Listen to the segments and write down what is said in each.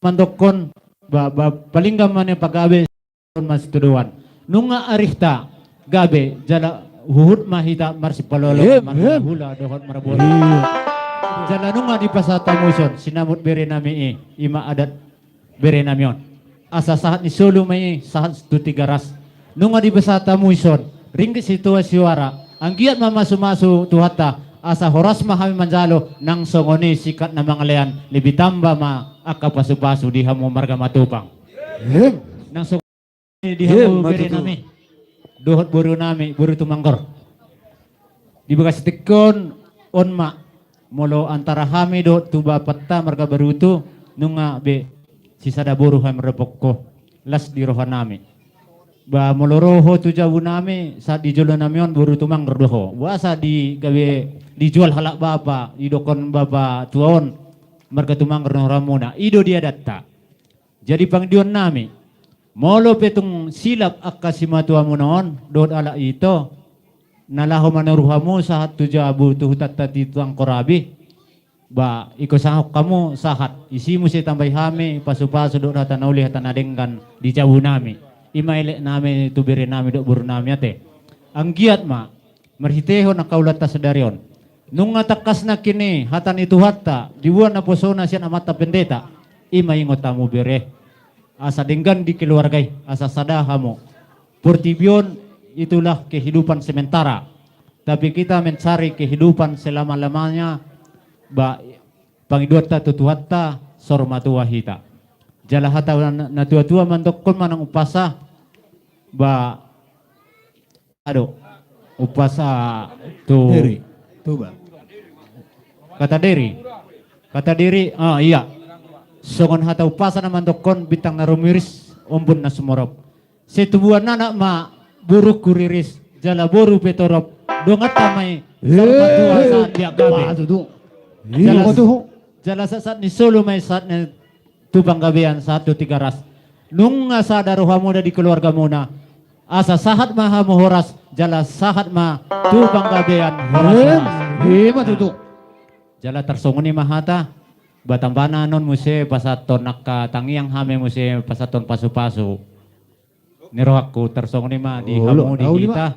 mandokon paling gaman yung pagabe mas tuduan nunga arihta gabe jala huhut mahita marsipalolo marhula dohot marabot jala nunga di pasata muson sinamut bere nami ima adat bere namion asa sahat ni solo may sahat tuti garas nunga di pasata muson ringgit situasi wara ang giat mamasumasu tuhata asa horas mahami manjalo nang songoni sikat na mga layan libitamba ma akapasupasu di hamo marga matupang nang songoni di hamo beri nami dohot buru nami buru tumanggor di bagas tikon onma molo antara hami do tuba patta marga barutu nunga be sisada buru ham repokko las di rohan nami ba moloroho tu jabu nami saat dijual namion buru tumang rodoho wasa di gawe dijual halak bapa idokon bapa tuon marga tumang ramuna ido dia datta jadi pangdion nami molo petung silap akasimatuwa mo noon dod ala ito nalaho manuruhamu saat tu jabu tu hutatta tituang korabi ba iko sahok kamu sahat isimu si tambay hami pasu-pasu do hatan uli hatan adenggan di jabu nami imaile nami tubiri nami do buru nami ate ang giat ma marhiteho na kaulata sa darion nung atakas na kini hatan itu hatta dibuan na posona siya amata pendeta imaingot tamu bere asa denggan di keluarga asa sadaha mo portibion itulah kehidupan sementara tapi kita mencari kehidupan selama-lamanya ba pangiduata tutuhatta sormatua hita jala hata na tua-tua mandokon manang upasa ba upasa tu Diri tuba kata diri iya songon hata upasa na mandokon bitang na rumiris ombun na sumorop setubuan anak ma buruk kuriris jala boru petorop dongat tamay sormatua saat dia gabe jala saat ni solo may saat ni tubang gabean 1-3 ras nung sadar muda di keluarga muna asa sahat maha mohoras jala sahat ma tubang gabean horas tutu jala tersongoni mahata batambana non muse pasaton nakka tangiang hame muse pasaton pasu-pasu nirohakku tersongoni ma di hamu di kita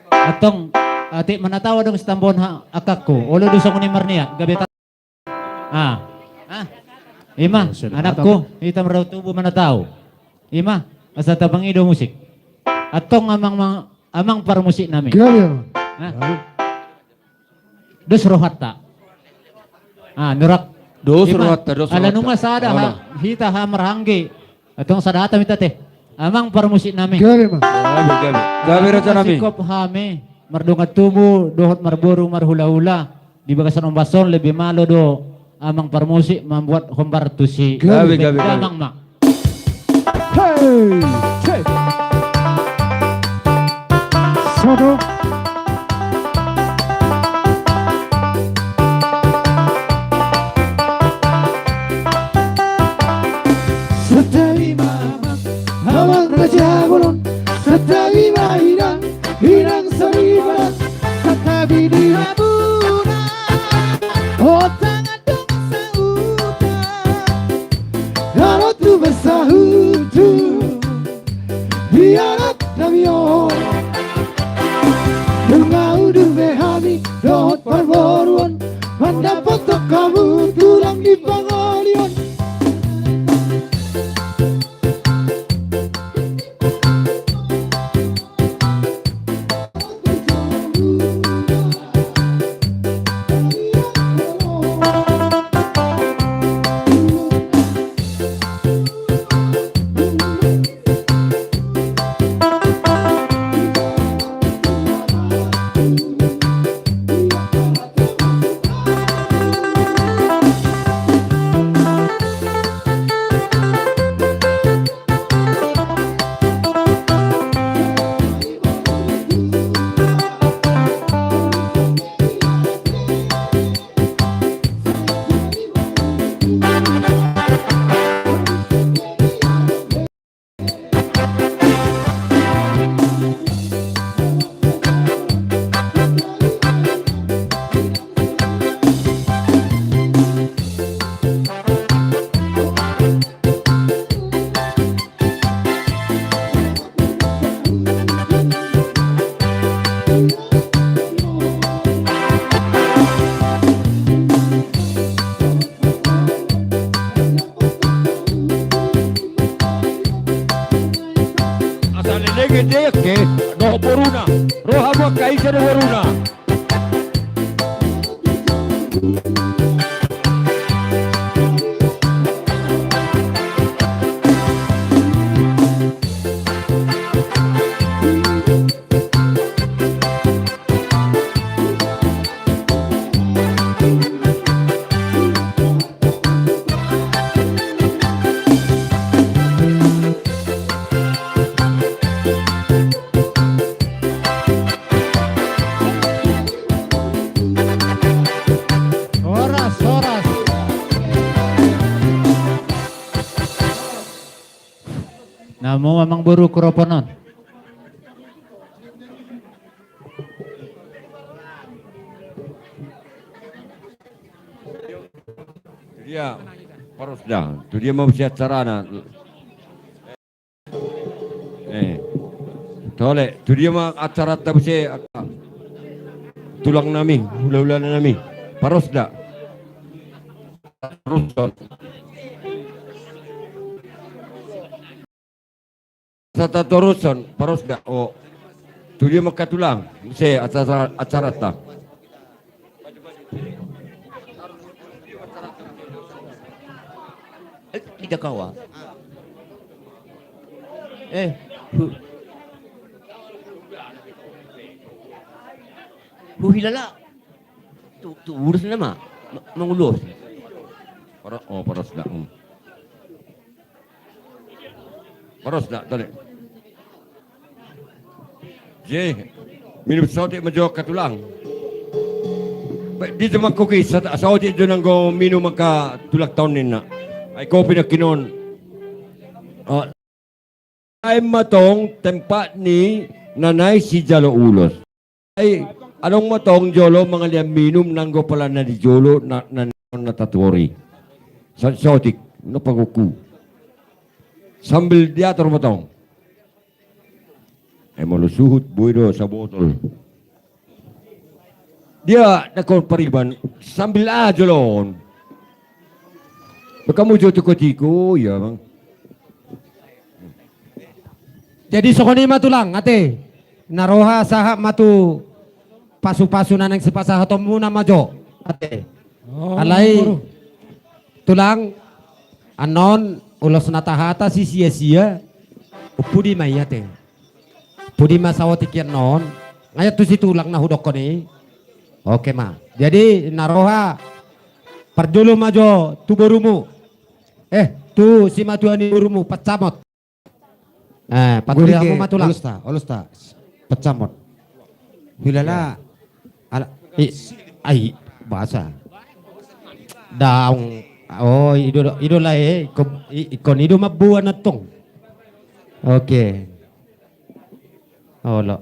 atong ati manatawa dong stambon akakku ulo dusongoni marniat gabeta Ima, anakku, hitam raw tubo mana tahu. Ima, asa tabang ido musik. Atong amang para musik namin. Dos rohatta. Nurak. Dos rohatta. Ala numa sada hita ha marangge. Atong sadata mita teh. Amang para musik namin. Gabi raja namin. Sikop hame, mardungat tubo, dohot marburu marhula-hula. Di bagasan ombason lebih malo do. Amang parmusik membuat hombar tusi gabi amang mak hey sodo setawi mama awang raja bolon setawi mahirang hirang saribaran setawi dirabuna bersahutu biarap namio dengau behami dot parboruan mendapat kamu tulang di pangalian gede ke no boruna. Roha mo kaisa de boruna. Oras, oras. Namo amang buru kroponon. Dia paros dah. Tu dia mau siap sarana. Tole, tu dia mah acara tabse tulang nami, hula-hula nami. Paros dah. Paros. Sata toruson, paros dah. Oh, tu dia mah katulang. Se acara tak. Tidak kawa. Hilala. Tu urus nama. Mengulus. Paros dah. Paros dah, tole. Je, minum saudi majok katulang. Di zaman koki saudi do nang go minum maka tulak tahun ni na. Ay kopi na kinon. Ay matong tempat ni nanay si Jalo Ulos. Ay anong matong jolo mga liang minum nanggo pala na di jolo na natatuori. Sa saudi no paguku. Sambil diatur matong. Ay malusuhut buido sa botol. Dia nakon pariban sambil aja lon. Baka mo dito ko ya bang. Jadi sokoni matulang ate naroha saha matu pasu-pasu nanang si pasaha muna majo ate alay tulang anon ulos natahata si sia-sia upudi may ate pudi masawati kian non ngayat tu si tulang na hudok ko ni oke ma jadi naroha perjulu majo tu borumu tu si matuani borumu pacamot paturihan mo matulang. Olus ta. Pecamot. Hilala. Ay, bahasa. Daong. Oh, idola ikon ido mabuan na tong. Oke. Oh, lo.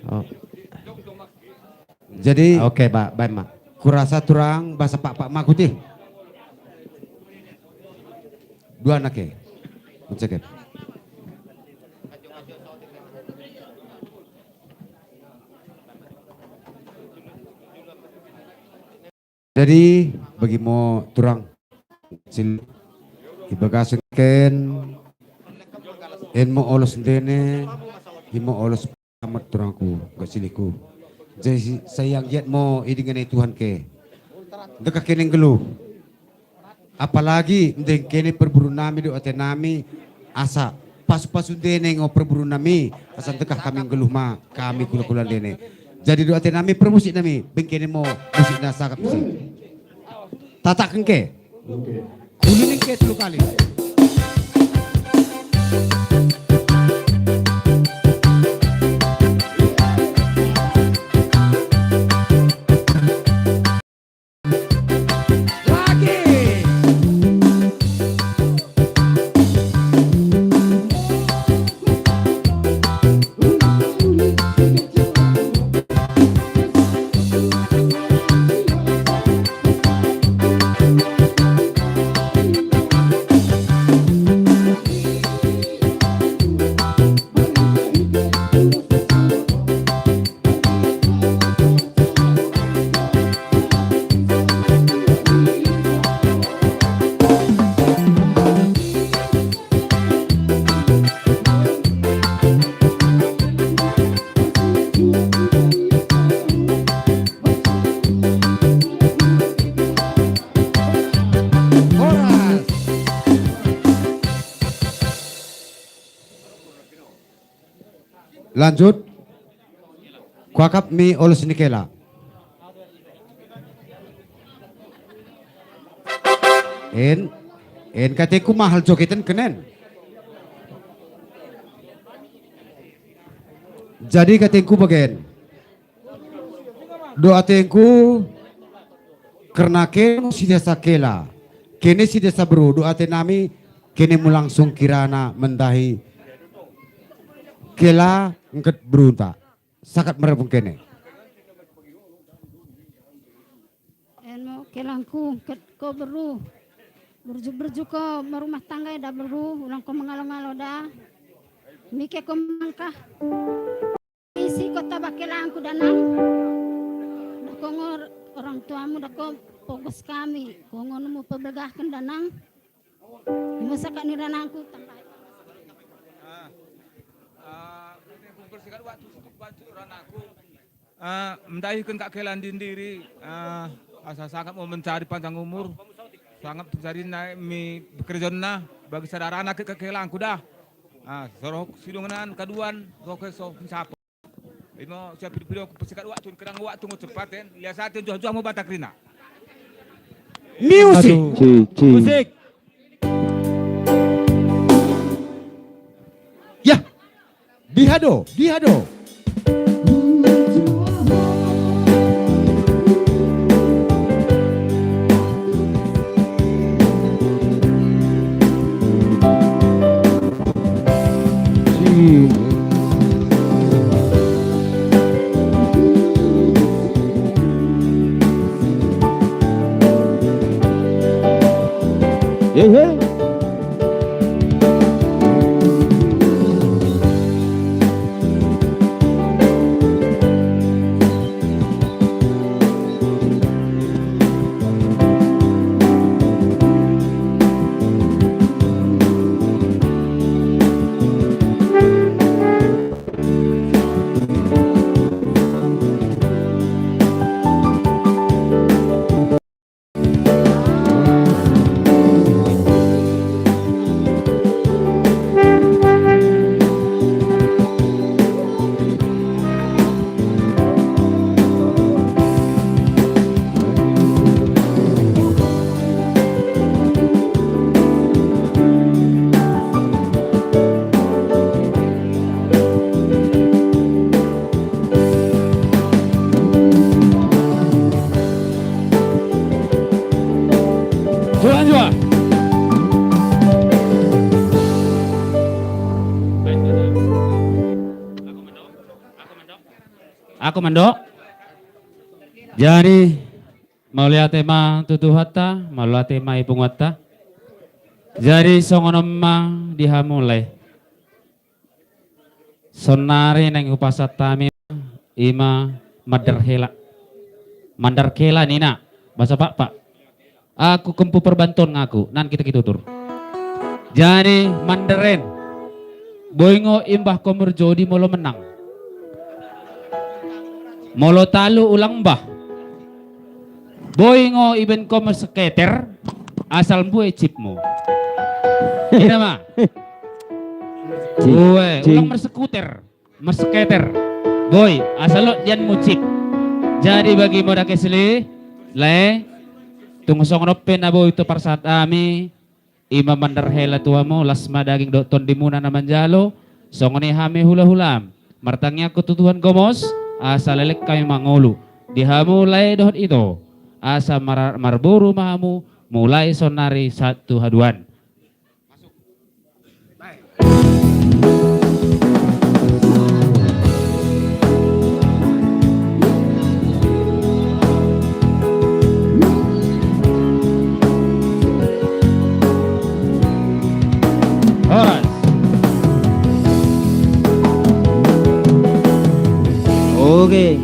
Oh. Jadi, oke, baik, Ma. Kurasa turang bahasa Pak Makuti. Dua anaknya. Cekep. Jadi bagi mo turang sil ibagasun ken en mo olos dene himo olos amat turangku gasiliku. Jadi sayang yet mo idingan Tuhan ke. Deka keneng gelu. Apalagi ndeng kene perburu nami do ate nami asa pasu-pasu dene ngo perburu nami asa dekah kami geluh ma kami kula-kula dene. Jadi do ate nami permusik nami bengkene mo musik na sakap musik. Tatak engke. Kulin engke 10 kali. Lanjut. Kuakap mi olos nikela. En katiku mahal jokitan kenen. Jadi katengku bagian. Doa tengku karena kene si desa kela. Kene si desa bro doa tenami kene mu langsung kirana mendahi kela ngket berunta. Sakat merepung kene. Eno kelangku ko beru berju ko merumah tangga dah beru ulang ko mengalo-ngalo dah mike ko mangkah isi kota bakelangku danang dah ko orang tuamu dah ko fokus kami ko ngono mu pebegahkan danang musakan ni danangku tambah bersikat waktu ranaku mendahkan kak kelan diri asa sangat mau mencari panjang umur sangat mencari naik mi bekerja na bagi saudara anak ke kelanku dah sorok sidungan kaduan roke so siapa imo siap video bersikat waktu kerang waktu cepaten lihat saat jual mau batakrina Music. Musik. Ya. Dihado. Aku mendok. Jadi maulia tema tutuhatta, maulia tema ipungwatta. Jadi songonomma dihamulai. Sonari neng upasatami ima madarhela. Mandarkela nina. Bahasa pak. Aku kempu perbantuan ngaku, nan kita tutur. Jadi mandaren. Boingo imbah komur jodi molo menang. Molo talu ulang bah. Boingo iben komur skater. Asal bue chipmu. Ina ma. Bue ulang mersekuter. Merskater. Boy asal lo jan mu chip. Jadi bagi moda kesli le tunggu songonopen abo itu persat ami ima mandarhela tuamo lasma daging doton dimuna naman jalo songoni hame hula-hulam martangnya ketutuhan gomos asa lelek kami mangolu dihamu lai dohot itu asa marburu mahamu mulai sonari satu haduan. Oke.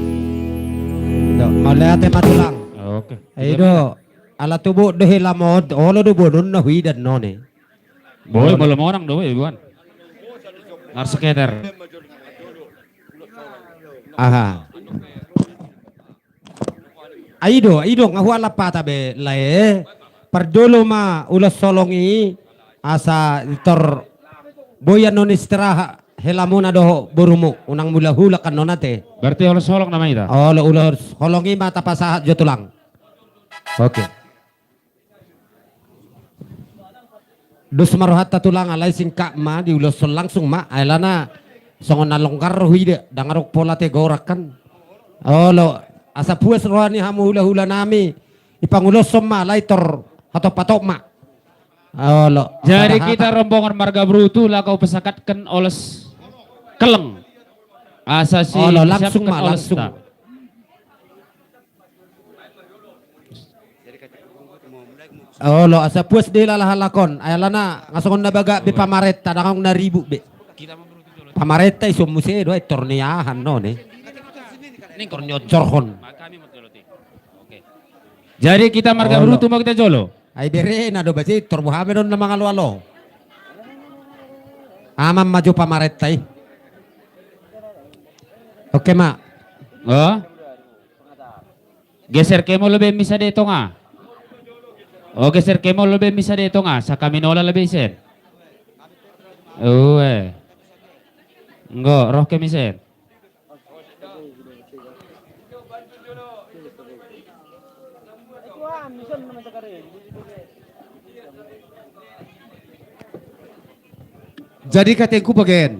Malate matulang. Oke. Aido ala tubuh dehe lamod olo do bodon na huidan none. Boy belum orang doy buan. Narskater. Aha. Aido ngahu ala pata be lae. Perdolo ma ulas solongi asa tor boyan non istirahat helamuna doho burumu unang mula hula kan nonate. Berarti holos-holong nama ita. Oh lo ulos holongi mata pasahat jo tulang. Oke. Dus marohat tulang alay singka ma diulos langsung ma ailana songon nalongkar huide dangarok pola te gorakan. Oh lo asa puas rohani hamu hula-hula nami ipangulos ma laitor atau patok ma. Oh lo. Jadi kita rombongan marga brutu lah kau pesakatkan oles keleng. Asa si Oh lo langsung siapkan ma oles langsung. tak. Oh lo asa puas de lakon ayalana ngasongon na baga be pamaret tadakang na ribu be. Pamaret tay sumuse do ay torniyahan no ne. Ning kornyo corhon. Jadi kita marga Oh, lo. brutu mau kita jolo. Ay bere na do basi torbuhame don na mga lualo. Amam maju pamaret tay. Oke ma. Oh. Geser kemo lebih misa dito nga. O geser kemo lebih misa dito nga. Sa kaminola lebih sir. Uwe. Enggak, roh kemi sir. Jadi katengku bagian.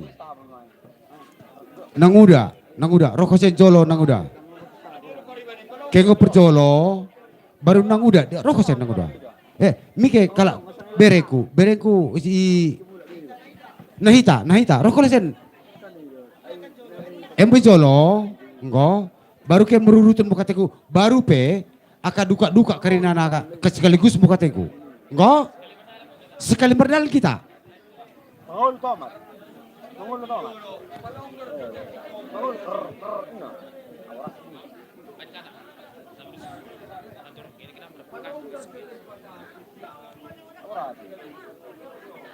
Nanguda, rokosen jolo nanguda. Kengo perjolo, baru nanguda, rokosen nanguda. Mike kala bereku si nahita, rokosen. Embe jolo, engko, baru ke merurutan bukateku, baru pe aka duka karena naka sekaligus bukateku. Engko, sekali berdal kita.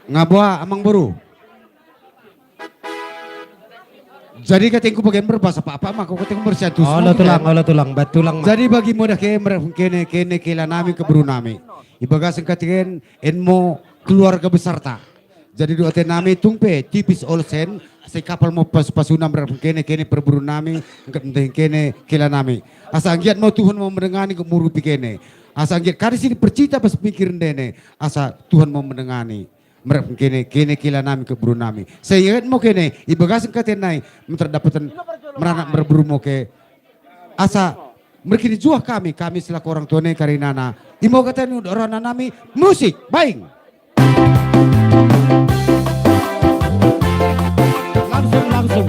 Ngabua amang baru. Jadi katengku bagian berbahasa apa maka katengku bersatu. Oh lo tulang batulang ma. Jadi bagi mudah kene kela nami keburu nami. Ibagasan katengin enmo keluarga besar ta. Jadi doa nami tungpe tipis olsen si kapal mau pasunam kene perburu nami kene kela nami. Asa anggiat mau Tuhan mau mendengani kemurupi kene. Asa anggiat kali sini percita pas pikirin dene. Asa Tuhan mau mendengani. Mereka kene kila nami keburu nami. Saya ingat mau kene ibagasan katenai menterdapatan meranak berburu mau ke asa mereka dijuah kami selaku orang tuane karinana. Imo katanya orang nami musik baik. Langsung.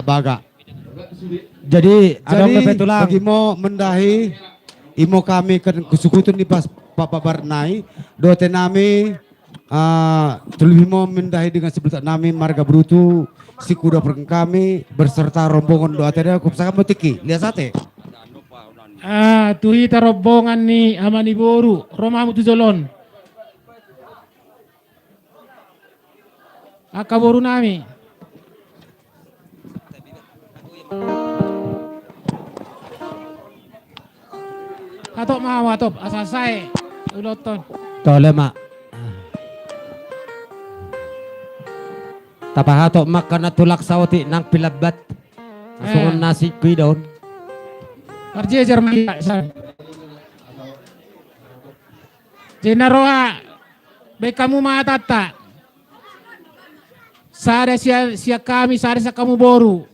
baga. Jadi adong Jadi lepe tulang. bagi mo mendahi imo kami kan kusukutun di pas Papa Barnai dote nami terlebih mo mendahi dengan sebelah nami marga brutu si kuda pereng kami berserta rombongan doate dia kupsaka motiki lihat sate. Tuhita rombongan ni Amani Boru, Roma Mutuzolon. Akaboru nami. Atop mau atop asasai uloton. Tole mak. Tapahato makan na tulak sawati nang pilabat. Asungon nasi kuy daon. Arjejer maya san. Jenaroha be kamu matata. Sada siya kami sada sa kamu boru.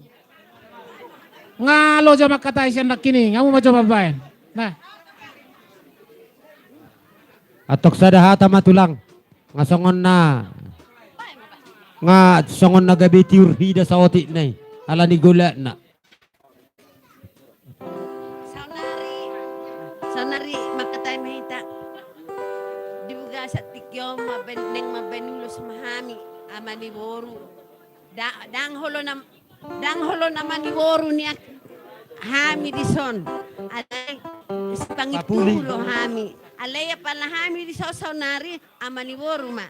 Ngalo jama kata siya nakini, ngamu majo babayan. Nah, Atok sadahata matulang. Nga songon na. Nga songon na gabi tiurhida sa oti na ala ni gula na. Sanari makatay mahita. Dibuga sa tikyo mabenulo sa mahami amani boru. Dang holo naman ni boru niya hami dison. Alay pangitulo hami. Alay pala hami di sonari amani boru ma.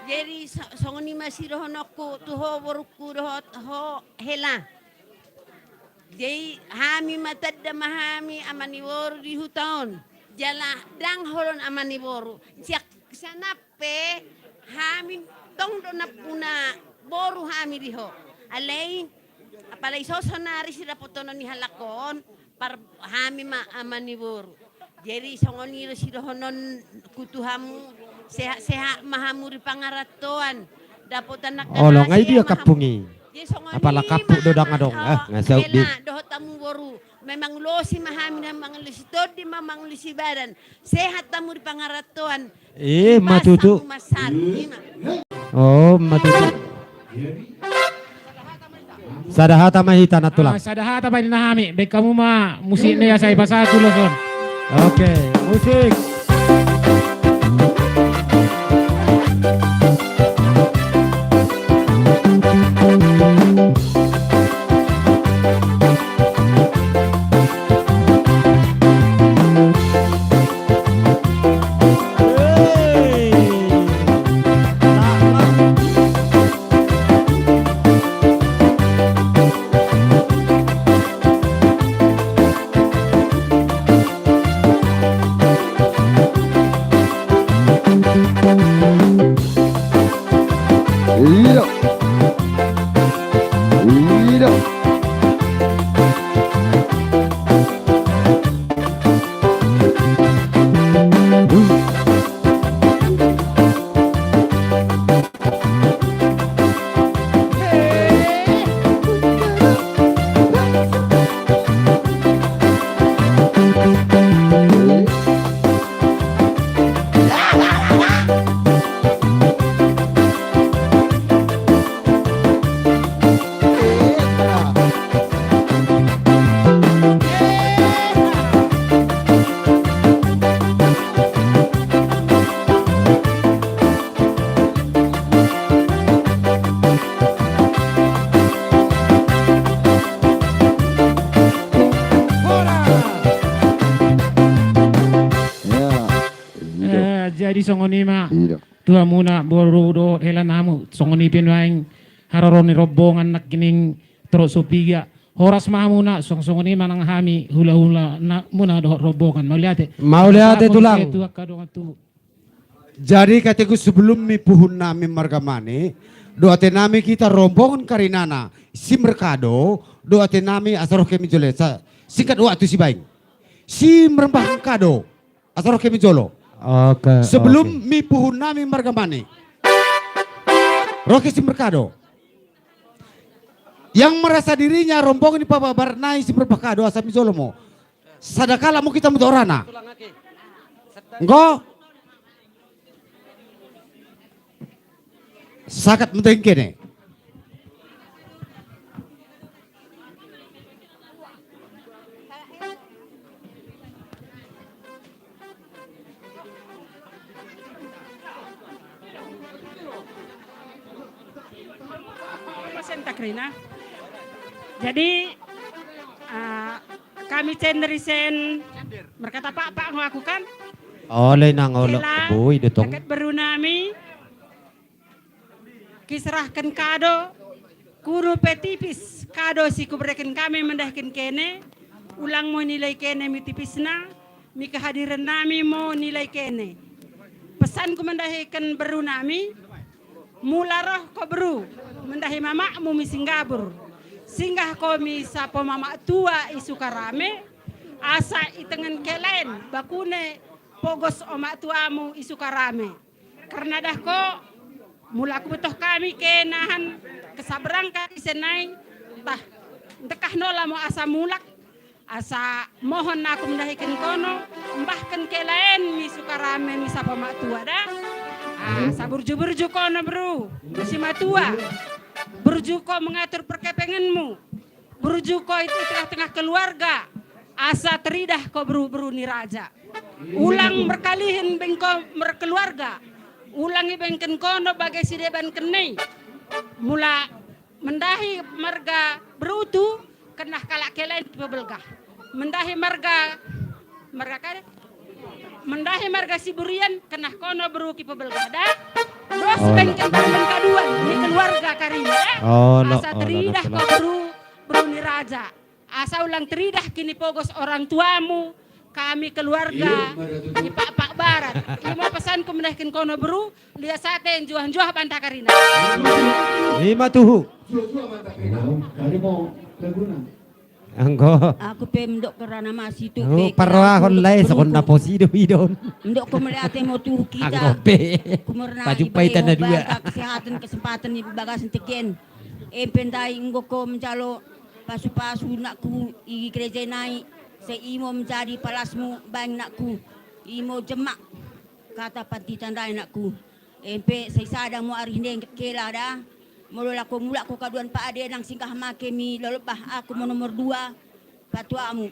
Jadi songoni masiro honokku tuho boruku ho hela. Jadi hami matadda mahami amani boru di hutan. Jala dang holon amani boru. Siak sanape hami tong do napuna boru hami diho. Alay apalay sonari sila potono ni halakon par hami ma amani boru. Jadi songoni sila honon kutuhamu seha mahamuri pangaratoan. Dapotan nak Olo ngay dia kapungi. Apala kapu dodang adong. Ngasaw di. Doho tamu boru. Memang losi mahami na mga lisi todi mamang lisi badan. Sehat tamu di pangaratoan. Matutu. Oh, matutu. Sadahata mahita na tulang. sadahata ba nahami, be kamu ma musik na sa ibasa tuloson. Oke, musik. Jadi songonima tua muna boru do hela namu songoni pinwaing haroroni rombongan nak kining terus supiga horas mahamuna songoni manang hami hula na muna do rombongan Mauliate tulang. Jadi kataku sebelum mi puhun nami margamane doate nami kita rombongan karinana si merkado doate nami asaro kemi jole sikat waktu si baing si merembah kado asaro kemi jolo. Oke. Sebelum mi puhun nami margamane Rocky si merkado yang merasa dirinya rombongan di Papa Barnai si merkado asami jolo mo sadakala mo kita mudorana engko sakat menteng kene Takrina. Jadi kami cenderisen berkata Pak ngakukan Oleh nang olo. Kila, Boy detong. Dekat baru nami kisrahkan kado kudu petipis kado si kubrekin kami mendahkin kene ulang mau nilai kene mi tipisna mi kehadiran nami mau nilai kene pesan ku mendahikan baru nami mula roh ko beru mendahi mama mu mi singgabur singgah ko mi sapo mama tua isu karame asa itengen kelen bakune pogos omak tuamu isu karame karena dah ko mula aku butuh kami kenahan kesabaran kami senai tah dekah nola mau asa mulak asa mohon aku mendahikan kono mbahkan kelain mi sukarame mi sapa mak tua dah saburju-burju kono bro si mak tua burju ko mengatur perkepengenmu burju ko itu tengah keluarga asa teridah ko bru ni raja ulang berkalihin bengko berkeluarga ulangi bengken kono bagai si deban kenei mula mendahi marga berutu kenah kalak kelain pebelgah mendahi marga kade mendahi marga siburian kenah kono beruki pebelgah dah dos bengken kaduan ni keluarga karina asa teridah ko bru ni raja asa ulang teridah kini pogos orang tuamu kami keluarga di Pak Barat. Imo pesan ku mendahkin kono beru lihat sate yang juah bantah karina. 5 tuhu. Anggo. Aku pemdok kerana masih tu. Parwahon lai sakon na posido idon. Ndok ko melihat mo tu kita. Anggo pe. Kumurna Pajupaitan na dua. Kesehatan kesempatan ni bagasan tekian. Empendai nggo ko mencalo pasu-pasu nakku i gereja naik. Sa imo menjadi palasmu bang nakku imo jemak kata panti tandai nakku empe sa sadang mo arinde kela da mulak ko kaduan pa ade nang singkah make mi lolobah aku mo nomor 2 patuamu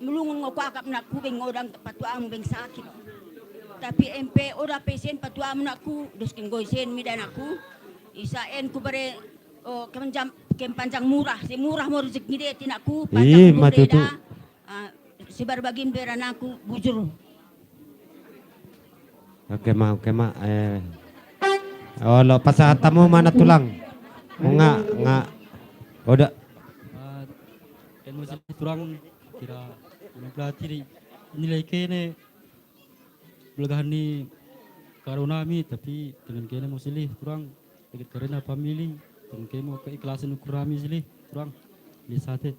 mulungun ngo ko akap nakku beng odang patuamu beng sakit tapi empe ora pesen patuamu nakku dos ken goisen mi dan aku isaen ku bare panjang murah si murah mo rezeki de tinakku panjang murah si berbagi beran aku bujur. Oke ma. Olo pasahatamu mana tulang? Nga. Oda. Kan masih turang kira mempelajari nilai kene belagahan ni karunami tapi dengan kene mau silih turang dekat karena family dengan kene mau keikhlasan ukurami silih turang di sate.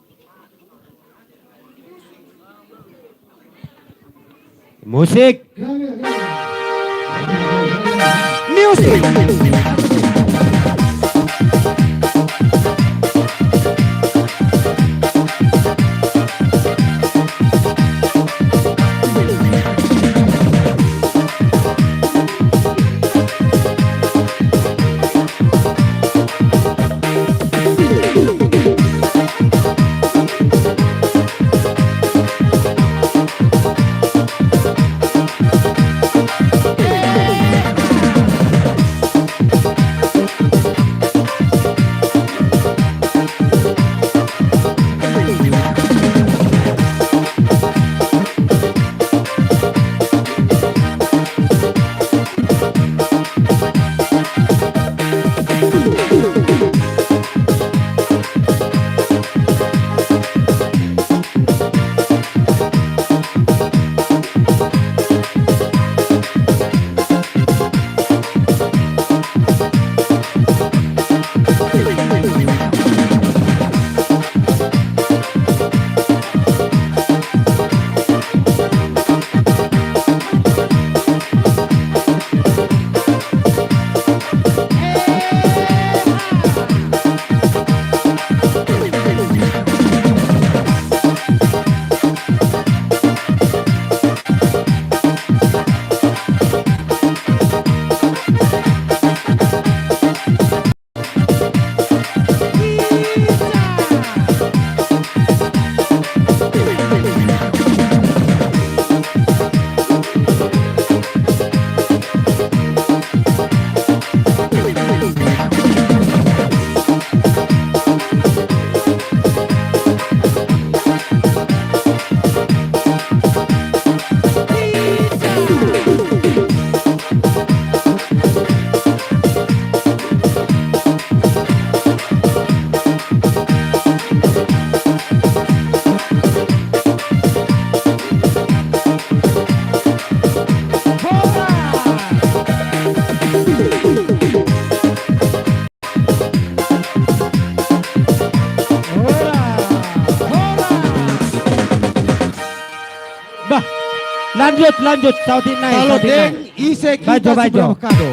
Musik. Music. lanjut sautin naik. Kalau sautin deng naik. ise kita Bajo, bajo. seberapa kado.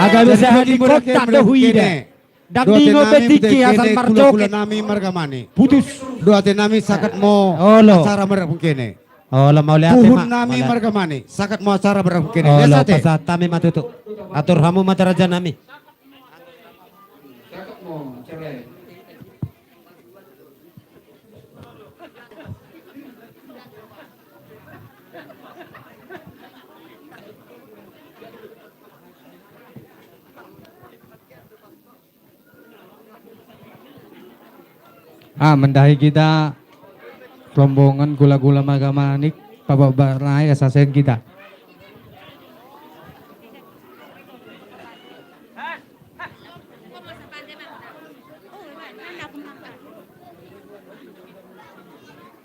Agak bisa di kota dahui deh. Dagdingo betiki asal marjoke. Nami margamani. Putus. Dua te nami sakat mo Olo. acara merek kene. Olo mau lihat Puhun nami margamani sakat mo acara merek kene. Olo Biasa te. pasat kami matutu. Atur hamu mataraja nami. Mendahi kita rombongan gula-gula magamanik pababaray asasen kita.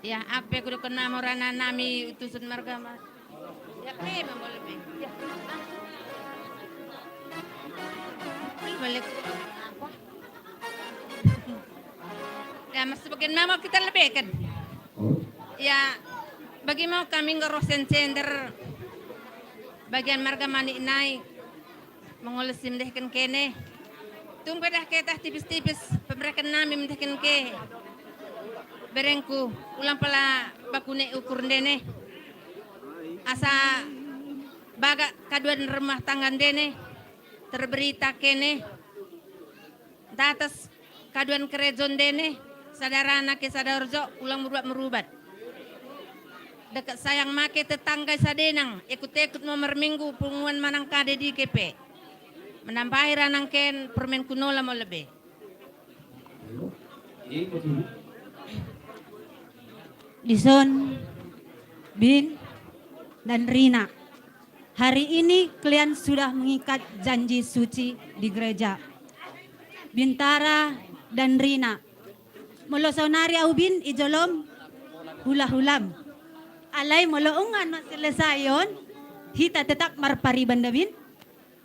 Ya, apa kudu kena morana nami utusan margama. Ya, memang boleh. Ya. Balik. Ya, mas sebagian mama kita lebih kan. Ya, bagi mau kami ngerosen cender bagian margamani naik mengolesim dehkan kene. Tung pada kita tipis-tipis pemberikan nami mendehkan ke. Berengku ulang pala bakune ukur dene asa baga kaduan rumah tangga dene terberita kene datas kaduan kerezon dene sadara anak sadarjo ulang merubat dekat sayang make tetangga sadenang ikut-ikut nomor minggu pengumuman manang kade di KP menambahi ranang ken permen kuno lah mau lebih. Dison, Bin, dan Rina. Hari ini kalian sudah mengikat janji suci di gereja. Bintara dan Rina. Molo saunari au Bin ijolom hula-hulam. Alay molo ungan maselesayon, hita tetap marpari banda Bin.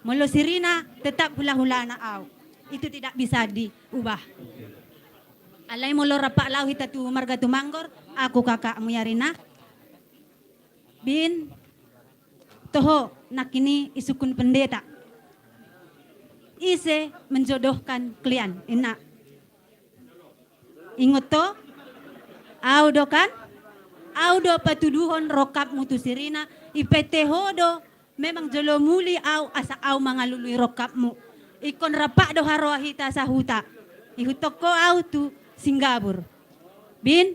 Molo si Rina tetap hula-hula na au. Itu tidak bisa diubah. Alay molo rapak lau hita tu marga tumanggor, aku kakakmu ya Rina. Bin, toho nakini isukun pendeta. Ise menjodohkan kalian, enak. Ingat to, audo kan? Audo patuduhon rokap mutu si Rina, ipete hodo, memang jolo muli au asa au mangalului rokapmu. Ikon rapak do haroa hita sa huta. Ihutok ko au tu Singapura. Bin,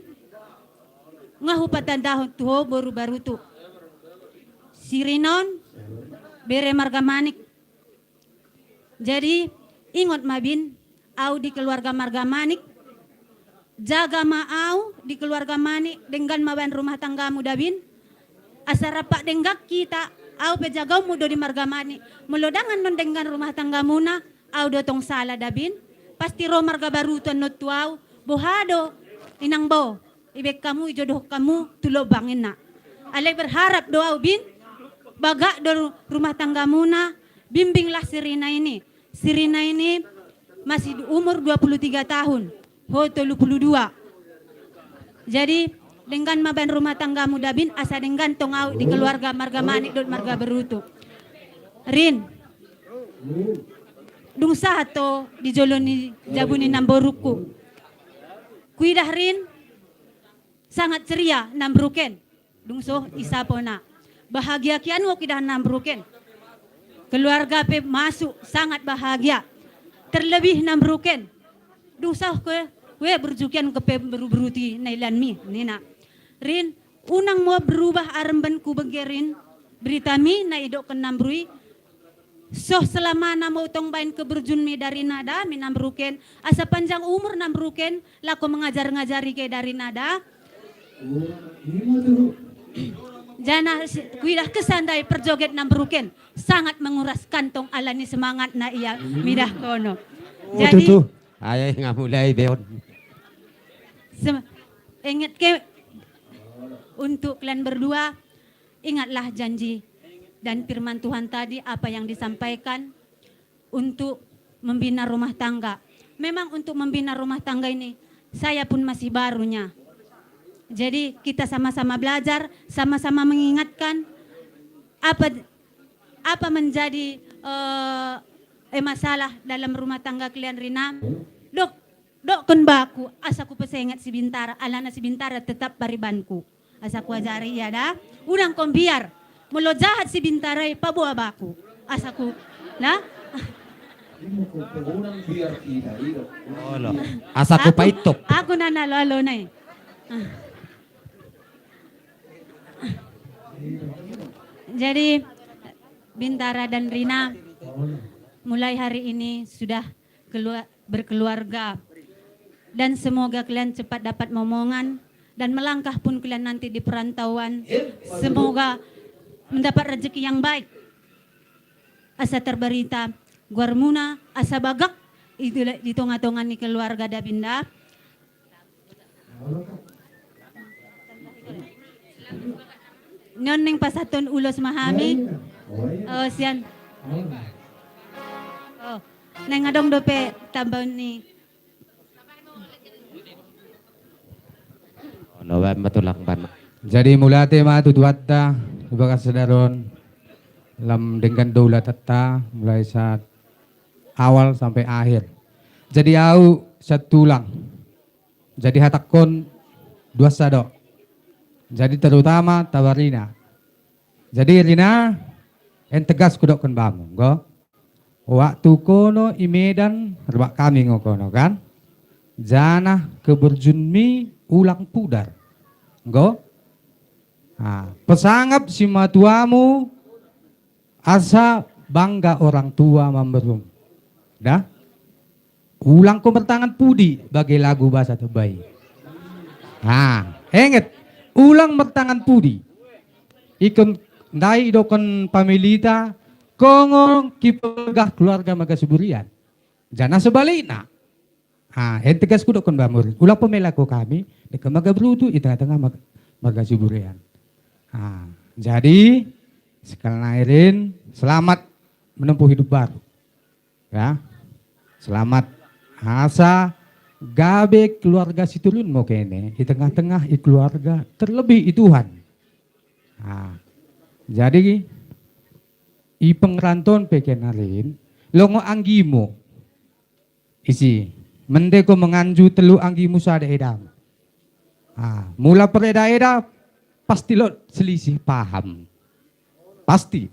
ngahupatan dahon tuho baru-baru tu. Sirinon, bere marga manik. Jadi, ingat mabin, au di keluarga marga manik, jaga mau di keluarga manik dengan maban rumah tanggamu dabin. Asara pak denggak kita, au pejaga mudo di marga manik. Melodangan non dengan rumah tanggamu na, au do tong sala dabin. Pasti ro marga baru tuan not tuau, bohado, inang bo. Ibek kamu, jodoh kamu, tulo bangin na. Alay berharap doa bin, baga do rumah tanggamu na, bimbinglah si Rina ini. Si Rina ini masih umur 23 tahun, ho 32. Jadi dengan maban rumah tanggamu dabin, asa dengan tongau di keluarga marga manik dot marga berutu. Rin, dung sato di joloni jabuni namboruku. Kuidah Rin, sangat ceria nambruken. Dungso isapona. Bahagia kian wo kidah nambruken. Keluarga pe masuk sangat bahagia. Terlebih nambruken. Dungsa we berjukian ke pe beruti nailan mi nina. Rin, unang mo berubah aremban ku begerin. Berita mi na idok ke nambrui. So selama namo tong bain ke berjun mi dari nada mi nambruken. Asa panjang umur nambruken. Lako mengajar-ngajari ke dari nada. Jana kuidah kesandai perjoget nambruken sangat menguras kantong alani semangat na iya midah kono. Jadi ayah nggak mulai beon. Ingat ke untuk kalian berdua, ingatlah janji dan firman Tuhan tadi apa yang disampaikan untuk membina rumah tangga. Memang untuk membina rumah tangga ini saya pun masih barunya. Jadi kita sama-sama belajar, sama-sama mengingatkan apa menjadi masalah dalam rumah tangga kalian Rina. Dok kan baku, asaku pesengat si Bintara, alana si Bintara tetap baribanku. Asaku ajari ya dah, udang kom biar, mulo jahat si Bintara pabuah baku. Asaku, nah. Asaku paitok. Aku nanalo na. Jadi Bintara dan Rina mulai hari ini sudah berkeluarga dan semoga kalian cepat dapat momongan dan melangkah pun kalian nanti di perantauan semoga mendapat rezeki yang baik. Asa terberita guarmuna asa bagak itu di tonga-tongan ni keluarga Dabinda. Nyoning pasaton ulos mahami. Oh sian. Oh, neng adong dope tambah ni. Nawan matulak ban. Jadi mulate matutuatta ibaga sadaron lam dengan daulat tatta mulai saat awal sampai akhir. Jadi au satulang. Jadi hatakon dua sado. Jadi terutama tawarina. Jadi Rina en tegas kudok kan bamu, go. Waktu kono imedan rebak kami ngokono kan. Jana keberjunmi ulang pudar. Go. Nah, pesangap si matuamu asa bangga orang tua memberum. Dah. Ulang komertangan pudi bagi lagu bahasa terbaik. Nah, ingat ulang mertangan pudi. Ikon dai dokon pamilita kongo kipegah keluarga magasuburian. Jana sebaliknya. Tegas ku dokon bamur. Ulang pemelaku kami dekat magabrutu di tengah-tengah magasuburian. Jadi sekali lairin selamat menempuh hidup baru. Ya. Selamat asa gabe keluarga situlun mau kene di tengah-tengah keluarga terlebih Tuhan. Jadi i pengranton pekenarin longo anggimu isi mendeko menganju telu anggimu sada edam. Mula pereda-eda pasti lo selisih paham. Pasti.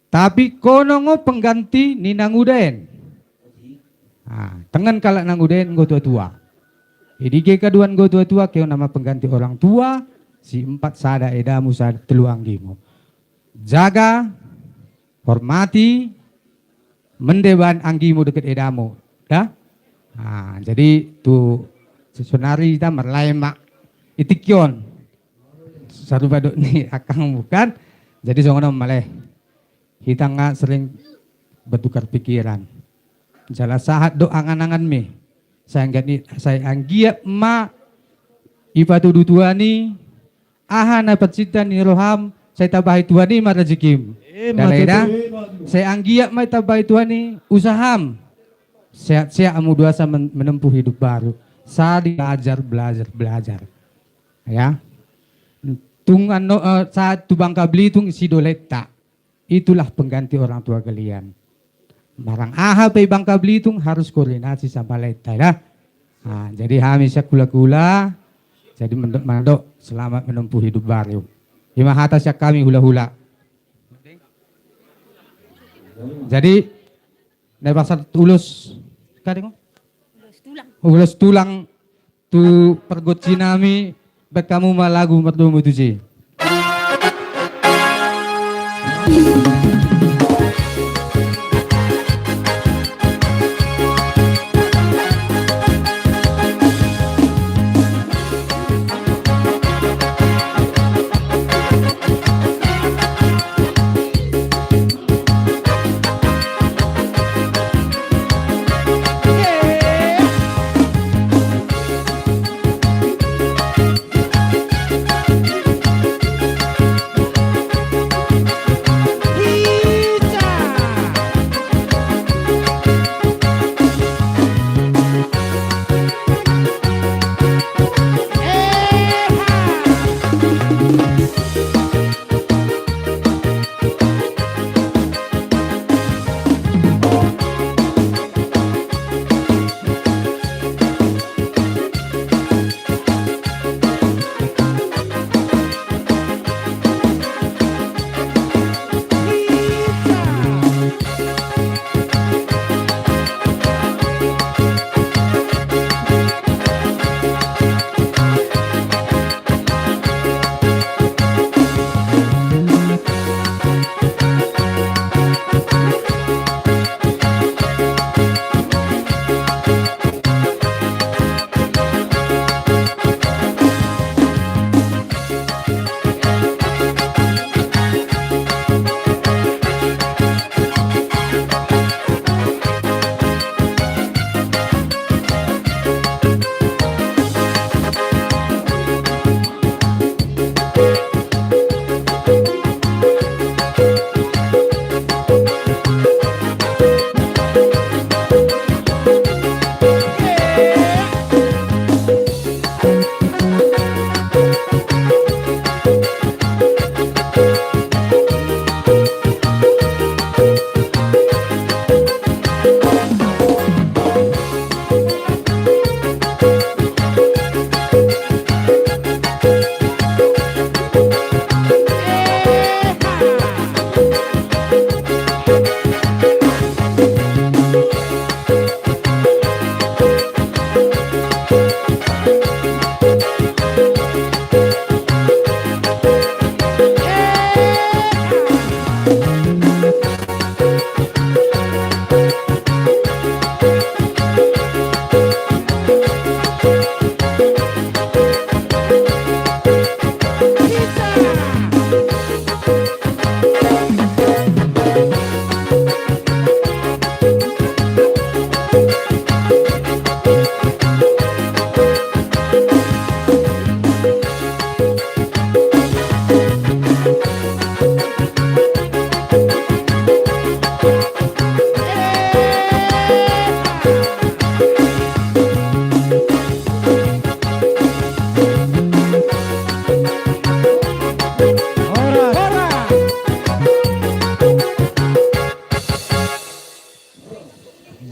Tapi konongo pengganti ni nanguden. Tengen kalak nanguden go tua-tua. Idike kaduan go tua-tua keo nama pengganti orang tua, si 4 sada edamu sada teluanggimu. Jaga, hormati, mendeban anggimu dekat edamu. Dah? Nah, jadi tu sesunari kita merlaimak itikyon. Saru baduk ni akang bukan. Jadi songono maleh. Kita nggak sering bertukar pikiran. Jala sahat do angan-angan me. Saya anggiap ma ipatu dutuani aha na patsita ni roham saya tabahi tuani ma rezekim. Dalaida saya anggiap ma tabahi tuani usaham. Sehat-sehat amu duasa menempuh hidup baru. Saya belajar. Ya. Saat tu Bangka Belitung isi doleta. Itulah pengganti orang tua kalian. Marang aha pe Bangka Belitung harus koordinasi sama leta ya. Nah, jadi kami kula-kula. Jadi mandok selamat menempuh hidup baru. Hima hatas ya kami hula-hula. Jadi nebasar tulus kadang ulus tulang tu pergot sinami bekamu malagu merdu mutusi.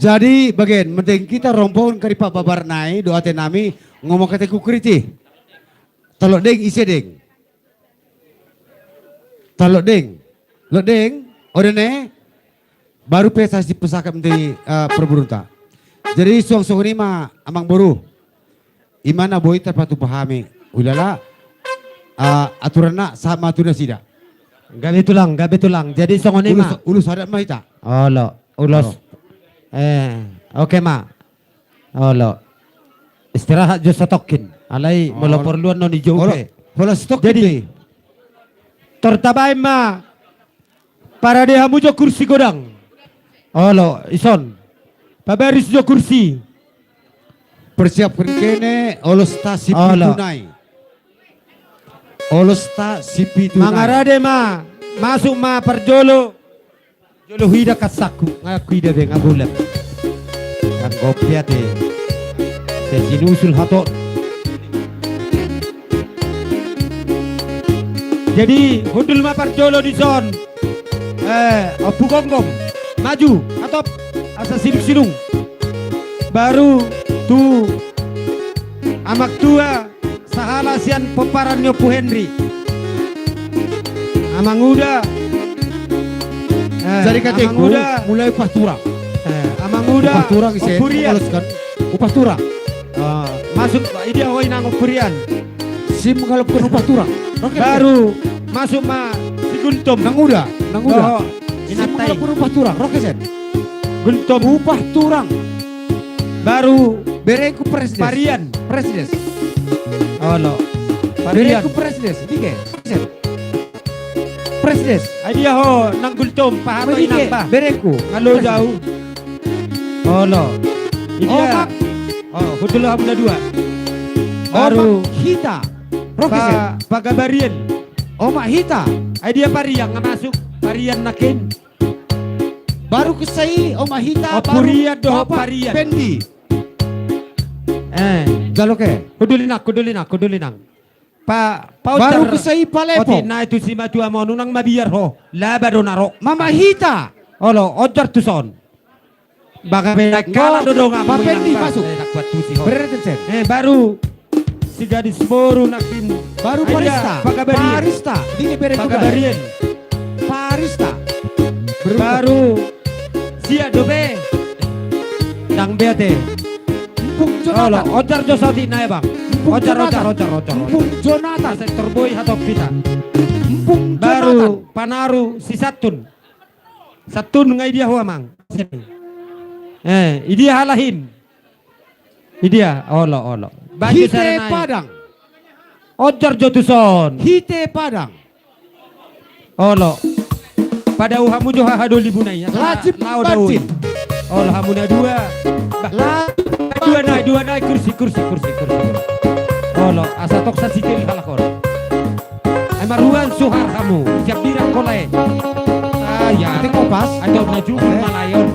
Jadi bagian penting kita rompon kari Pak Babarnai doa tenami ngomong kata kukriti. Talok deng isi deng. Talok deng. Lo deng odene baru pesa si pesakam di perburunta. Jadi suang-suang ini mah amang boru. imana boy terpatu pahami. Ulala aturan nak sama tu sida. Gabe tulang. Jadi songoni ma. Ulus adat mah ita. Olo, ulos. Oke ma. Olo. Istirahat jo stokin. Alai meloporluan non ijo oke. Hola stok Jadi tertabay ma. Para dia hamu jo kursi godang. Olo, ison. Pabaris jo kursi. persiapkan kene olosta sipi tunai. Olosta sipi tunai. Mangarade ma. Masuk ma perjolo. Jolo hida kasaku. Ngaku hida be ngabulat. Kan kopiat eh. Sesinusul hatot. Jadi hundul ma perjolo di zon. Abu gonggom. Maju atop asa sidung-sidung. Baru tu amak tua sahala sian peparannya Pu Henry. Amang uda. Jadi kateku mulai upah turang. Amang uda. Upah turang isen. Upah turang. Masuk dia hoi nang upurian. Sim kalau bukan upah turang. Baru masuk ma si Guntom. Nang uda. Inatai. Kalau upah turang. Rokesen. Guntom upah turang. Baru bereku presiden. Parian. Presiden. Oh no. Parian. Bereku presiden. Dike. Presiden. Dia ho nang Guntom pahato inang ba. Bereku. Ngalo jauh. Oh no. Dia. Oh, hudul hamna dua. Baru Hita. Rokesen. Pagabarian. Oma Hita. Dia pariang masuk. Parian nakin. Baru kesai Oma Hita. Purian doh parian. Pendi. Jaloke. Kudulinang. Baru kesai Palepo. Oti na itu si matu amon nang mabiar ho. Labado naro. Mama Hita. Olo ojar tuson. Baga beda kala dodong Pak Pendi masuk. Bereten. Baru si gadis boru nakin. Baru Parista. Parista. Dini bere Pagabarian. Parista. Baru sia dobe. Dang beate. Pung Jonathan. Ojar jo sauti nae bang. Ojar. Pung Jonathan. Sektor boy hatop pita. Pung Baru Panaru si Satun. Satun ngai dia hoa mang. Idia halahin. Idia olo. Baju Hite Padang. Ojar jotuson. Hite Padang. Olo. Pada uhamu jo hahadol libunai. Lajim Bancin. Olo hamuna dua. Dua naik kursi. Olo asa toksa sitil halakor. Maruan suhar kamu. Siap dirang kolai. Ya. Nanti kopas. Ada naju malayon.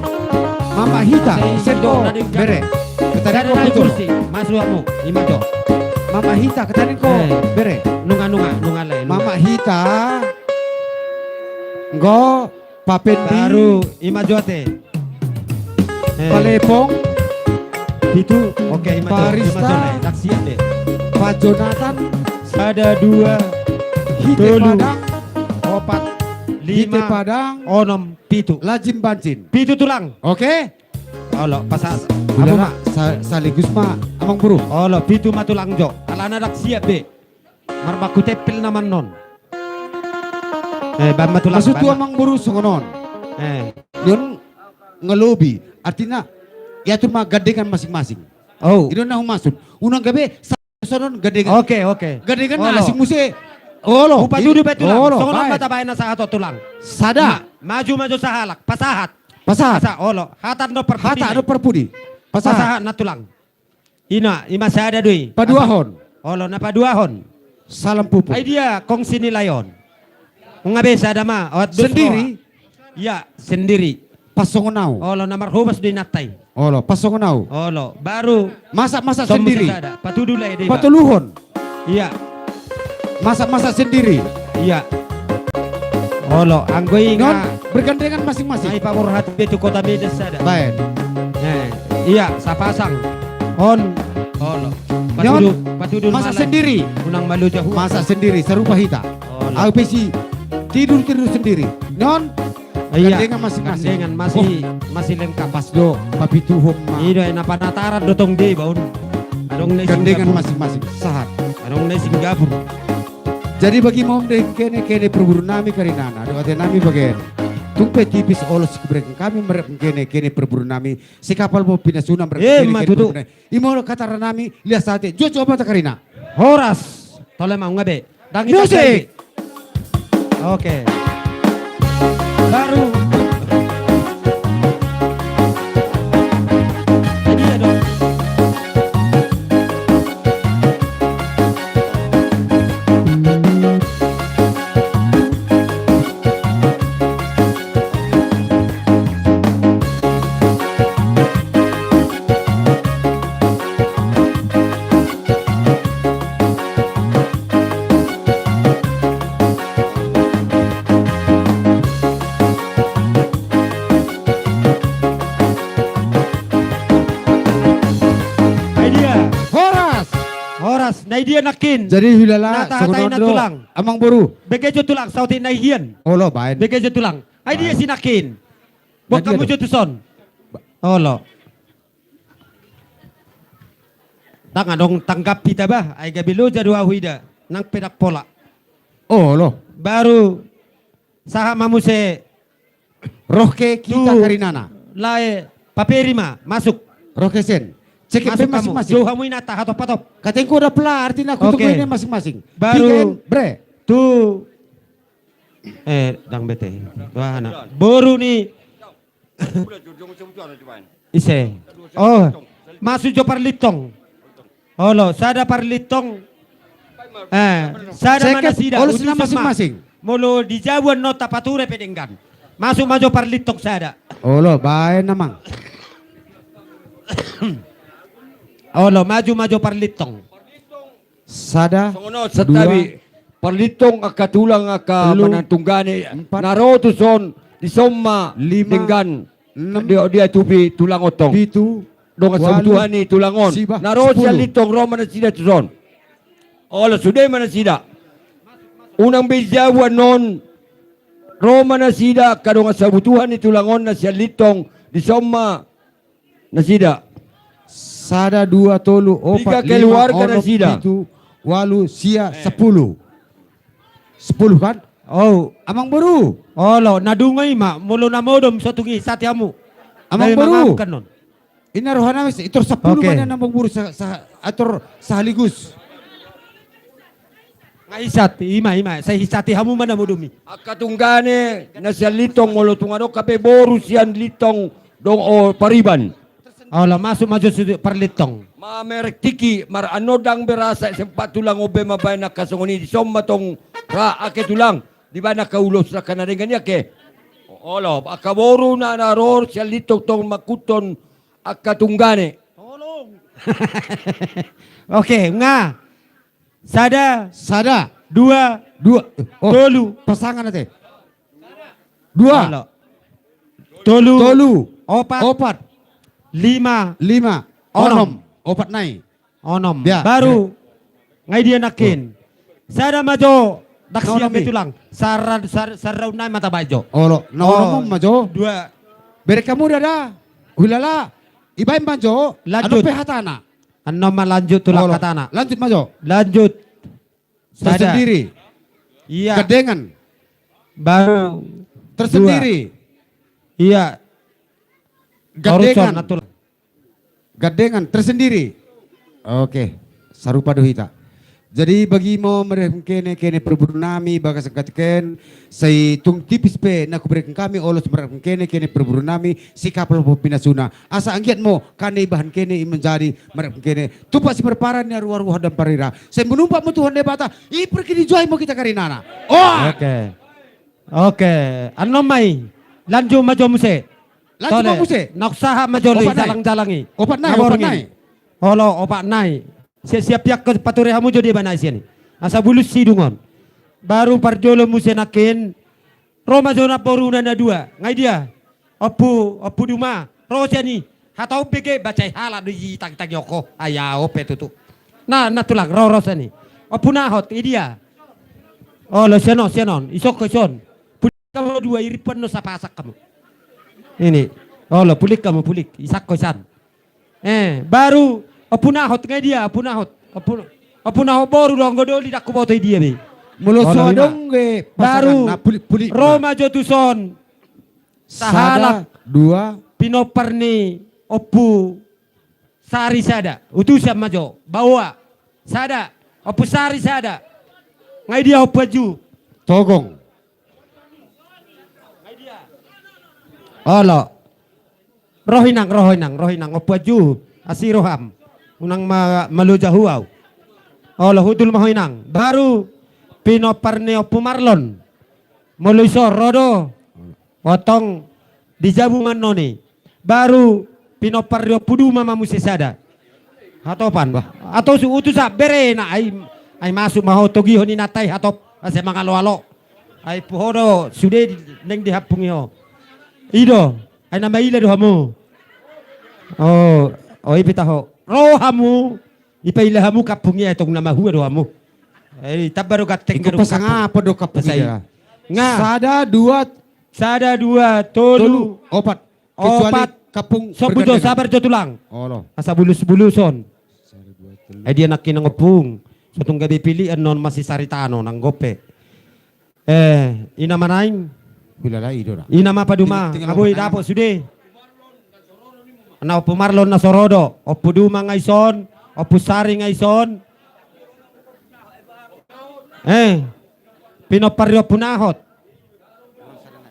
Mama Hita. Sendo. Bere. Ketadin ko betul. Masuk kamu. Imajo. Mama Hita ketadin ko. Bere. Nunga le. Mama Hita. Ngo Papendi. Baru imajote. Palepong. Itu oke imajo. Parista. Taksian deh. Pak Jonathan. Ada dua. Hite Padang. Opat. Hite 5. Padang. Onom. Pitu. Lajim Bancin. Pitu tulang. Oke. Olo pasas. Udah nak saligus mah amang buru. Olo pitu matulang jo. Alana dak siap be. Marbaku tepil naman non. Bam matulang. Maksud tu amang buru songonon. Yun ngelobi. Artinya ya tu mah gadengan masing-masing. Oh. Itu nah masuk. Unang gabe sonon gadengan. Oke. Gadengan asing muse. Olo. Upatu du betulang. Olo. Songonon mata bayana sa hato tulang. Sada. Maju sahalak. Pasahat. Pasahat. Olo. Hatan no perpudi. Hata no perpudi. Pasahat na tulang. Ima sada dui. Paduahon. Olo na paduahon. Salam pupu. Ay dia kong sinilayon. Ngabesa dama. Sendiri. Ya sendiri. Pasongonau. Olo na marhubas di natay. Olo pasongonau. Olo baru. Masak sendiri. Patudulay di. Patuluhon. Iya. Masak sendiri. Iya. Olo anggoy Non nga. bergandengan masing-masing. Ay pamurhat betu kota Medes sada. Baik. Iya sapasang. On. Olo. Patudu masak sendiri. Unang malu jauh. Masak sendiri serupa Hita. Alpesi tidur sendiri. Non gandengan masing-masing. Gandengan masih lengkap. Pas do papituhom. Ido na panataran dotong day baun. Anong na gandengan Singapura? masing-masing. Sahat. Anong na Singapura? Jadi bagi mom deh kene perburu nami karinana. Doa nami bagian. Tumpe tipis olos kebereng kami merep kene perburu nami. Si kapal mau pinasuna merep matutu. Imo kata nami lihat saatnya. Jo coba tak karina. Horas. Tole mau ngabe. Music. Oke. Baru. Jadi ya dong. Horas, na dia nakin. Jadi hilala Natahatay na tulang. Amang buru. Begejo tulang, sauti na hiyan. Olo bain. Begejo tulang. Ay dia sinakin. Buat Nadia kamu dong. jutuson. Olo. Tanga dong tanggap kita bah. Ay gabilo jadwa huida. Nang pedak pola. Olo. Baru saha mamuse Rohke kita karinana. lae paperima masuk. Rohke sen. Cek Masuk kamu. masing-masing. Jauh kamu inata hatop patop. Katanya udah pelah artinya aku Oke. tunggu ini masing-masing. Baru- Bikin, bre. Tuh. Dang bete. Wah, anak. Baru nih. Ise. Oh, masuk jo parlitong. Halo, sada parlitong. Sada Cek mana sida. olus Udu sama. masing-masing. Mulu di Jawa nota pature pedenggan. Masuk maju parlitong sada. Olo, baik namang. Halo, maju parlitong. Sada. Songono satabi parlitong akatulang aka Telu, manantunggani empat, naroto son di somma lima, tinggan enam, dia tubi tulang otong Pitu. dong sabutuhan ni tulangon Siba, naroto siya 10. litong roma na sida tuson ola suday man na sida unang bejawan non roma na sida kadong sabutuhan ni tulangon na siya litong di somma na sida Sada, dua, tolu, Tiga opat, lima, keluarga onom, na sida. pitu, walu, sia, 10. 10 kan? Oh, Amang baru. halo, nadungay ma. Mulu na modom sa tungi satiamu. Amang Dahil baru. mangam kanon. Inaruhan namin, ito 10 Oke. man yan amang buru atur sahaligus. Nga isat, ima. Sa hisati hamu man na modumi. akatunggane na siya litong molo tungano kape boru siyan litong dong o pariban Halo, masuk maju sa parlitong. Mamerek tiki mar ano dang berasa sempat tulang obe mabay na kasunguni di somma tong ra ake tulang di ba nakaulos na kanaringan niya ke olo akaboru na naror siya litok tong makuton akatunggane Oke, nga. Sada, Sada. dua, Oh, tolu. pasangan nanti. Dua. Halo. Tolu. Tolu. Opat. Opat. Lima. 5. Onom. Opat naik. Onom. Ya, Baru. Ngay dia nakin. Sada majo. Daksiya Naonomi. betulang. Saraw na mata bajo. Olo, naonom majo. Dua. Bere kamu dada. Hulala. Ibaim majo. Lanjut. Ano pehatana? Ano malanjut tulang Olo, katana. Lanjut majo. Lanjut. Sada. Tersendiri. Iya. Gedengan. Baru. Tersendiri. Iya. Gadengan. Oruson, tulang. Gadengan tersendiri. Oke, sarupa dohita. Jadi bagi mo mereka kene perburu nami bagas katakan say tung tipis pe na kuberikan kami olos mereka kene perburu nami si kapal po pinasuna asa anggiat mo kane bahan kene menjadi mereka kene tupa si perparan ni ruah dan parira saya menumpak mo Tuhan debata i pergi dijuai mo kita karinana. Oh, Oke. Ano may? Lanjut maju muse. Lanjut Tole, maju muse. Naksaha majoli Opat nai. jalang-jalangi. Opat nai, Naborngin. opat nai. Holo, opat nai. Siap yak ke pature hamu jodi banai sini. Asa bulus sidungon. Baru parjolo muse nakin. Roma zona poruna na dua. Ngai dia. Opu duma. Rosani. Hatau peke bacai hala di tang yoko. Aya ope tutu. Na tulang rosani. Opu nahot idia. Oh lo senon. Isok ke son. Kamu dua iripan no sapasak kamu. Ini. Oh lo pulik kamu pulik. Isak kosan. Baru Opunahot ngay dia, opunahot. Opunahot boru dong godoli dak ko botoy dia be. Mulo Wala, so ina. dong ge Baru pasangan na puli Roma Jotuson. Sada Sahalak dua pinoparni opu sari sada. Utusan majo bawa sada. Opu sari sada. Ngay dia opaju. togong. Olo. Rohinang opaju asiroham. Unang malujahuaw. Olo hudul mahoinang. Baru pinoparni opu marlon. Moluiso rodo. Otong di jabungan noni. Baru pinoparni opu duma mamusesada. Hatopan. Atau su utusa bere na ay masuk maho togi honi natai hatop ase mangalo-alo. Ay puhodo sude neng dihapungi ho. Ido ay namaila do hamu. Oh ipitaho. Rohamu ipailahamu kapungi etong namahua do hamu. Ay tabaro gatek Iko pasang apa do kapungi dia? Nga. Sada dua tolu opat. Kecuali kapung sobudo bergandengan. sabar jo tulang. Olo. Asa bulus-buluson. Ay dia nakin ng opung. So itong gabi pilian non masih saritano ng gope. Ina manaing. Bilala ido na. Ina mapaduma. Tingnan Aboy mo, dapo sude. Ana opo marlon na sorodo. Opo duma ngaison. Opo sari ngaison. Pinoparyo punahot.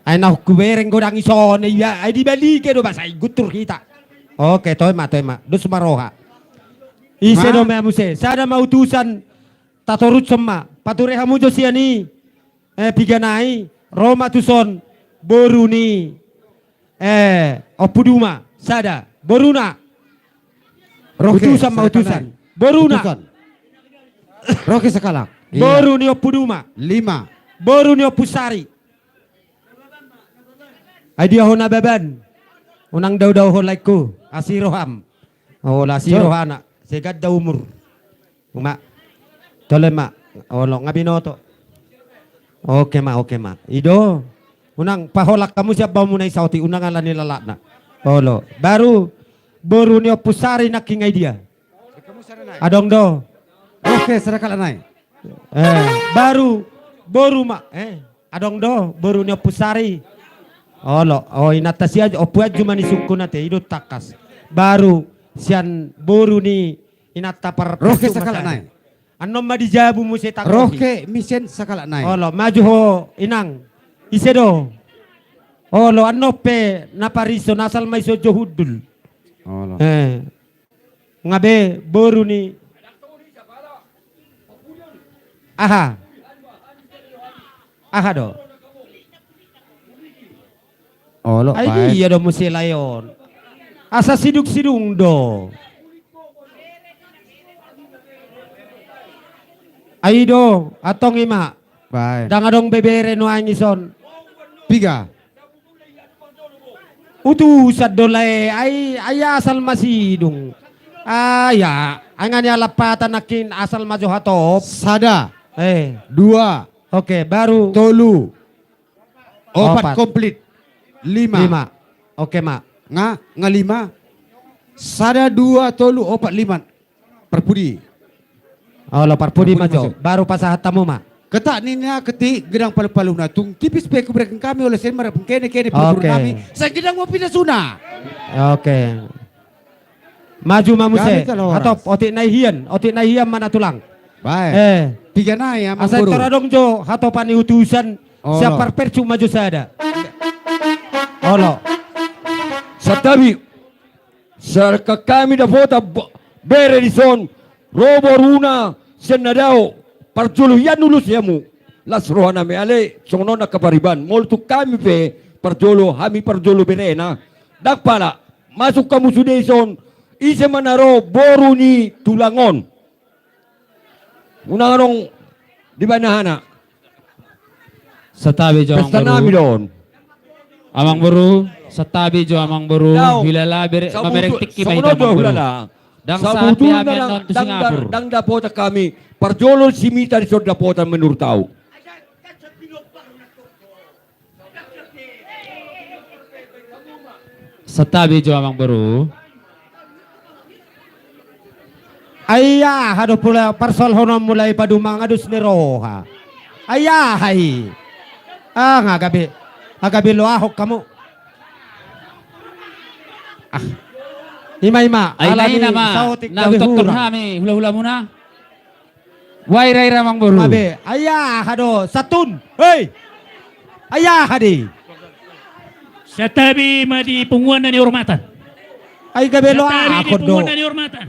Ay nakuwereng godang ison. Ay di balike do basay gutur kita. Okay, toy ma. Dus maroha. Ise do memuse. Sada mautusan tatorut semma. Patureha mujo siani. Piganai. Roma tuson. Boruni. Opuduma. Sada. Boruna. Utusan mautusan. Boruna. Roke sekalak. Boruni opuduma. 5. Boruni opusari. Ay dia ho na beban. Unang daw ho like ko. Asiroham. La sirohana. Segad daw umur. Ma. Tole ma. Olo nga binoto. Okay ma. Ido. Unang paholak kamu siya ba muna isauti. Unang ala nilalat na. Olo. Baru. Boru niyo pusari na kingay dia. Adong do. Roke serakal anay. Baru. Boru ma. Adong do. Boru niyo pusari. Olo. Inata siya. Opuad jumani suku nate. Ido takas. Baru. Sian boru ni inata par Roke sakala nai. Anom madijabu mo si takosi. Roke misen sakala nai. Olo maju ho inang isedo. Olo ano pe napariso nasal may so johudul. Olo. Ngabe boru ni. Aha do. Olo. Ay iya do mo sila yon. Asa siduk-sidung do. Aido, atong ima. Baik. Dangadong bebere no angison. 3. Utusad dolay ay asal masidung. Aya, angan ya lapatan nakin asal majo hatop. Sada. 2. Oke, baru Tolu. Opat. 4 komplit. 5. Oke, ma. Nga 5. Sada 2 tolu 4 5. Perpudi. Olo parpudi majo. majo. Baru pasahat tamu ma. Ketak ninya keti gedang palu-palu na tung tipis pe kubrekan kami oleh sen marap kene Oke. kami. Saya gedang mau pindah suna. Oke. Maju mamuse. Kami kalau Atop otik naihian mana tulang. Baik. 3 na ya Asal manguru. toradong jo hatopani utusan Olo. siapa percu maju sada. Olo. Satabi, sa kami na vota bere dison, robo runa, senadao, parjulu yan nulus yamu. Las rohana me ale, songno na kapariban. Molto kami pe, parjolo, hami parjolo berena. Dakpala, masuk kamu sudison, ise manaro, boru ni tulangon. Unang anong, di ba nahana? Sa tabi jo Pesta amang namin buru. doon. Amang buru. Sa tabi jo amang buru. Daw, Hilala mamereng tikki sa pa ito uno amang buru. hulala. Dang Sa saan butul pihamin na non to Singapore. dang dapota kami, parjolo simita di sod dapota menurtau. Sa tabi jo amang buru. Ayah, hado pula parsol hono mulai padumang adus ni roha. Ayah, hai. Ngagabi lo ahok kamu. Ima. Ay alami na ma. sautik Na gabi utot hura. hami hula-hula muna. Wai rai ramang boru. Mabe, ayah, hado satun. Hei. Ayah, hadi. Sa tabi madi punguan na ni hormatan. Ay gabi lo Sa tabi di ahok do. punguan na ni hormatan.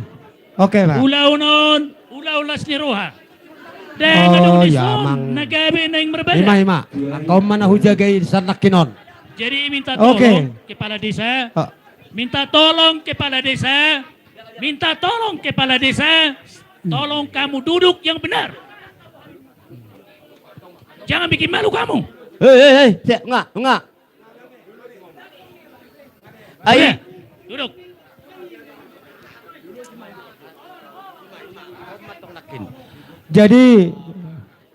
Okay ba? Ulaw nun, ulaw las ni Roha. Oh, Dahil anong ya, lison, mang. nagabi na yung marbala. Ima. Kau mana hujagay sa nakinon. Jadi minta Okay. tolong kepala desa. Oh. Minta tolong kepala desa. Minta tolong kepala desa. Tolong kamu duduk yang benar. Jangan bikin malu kamu. Hei, enggak. Oke, duduk. Jadi,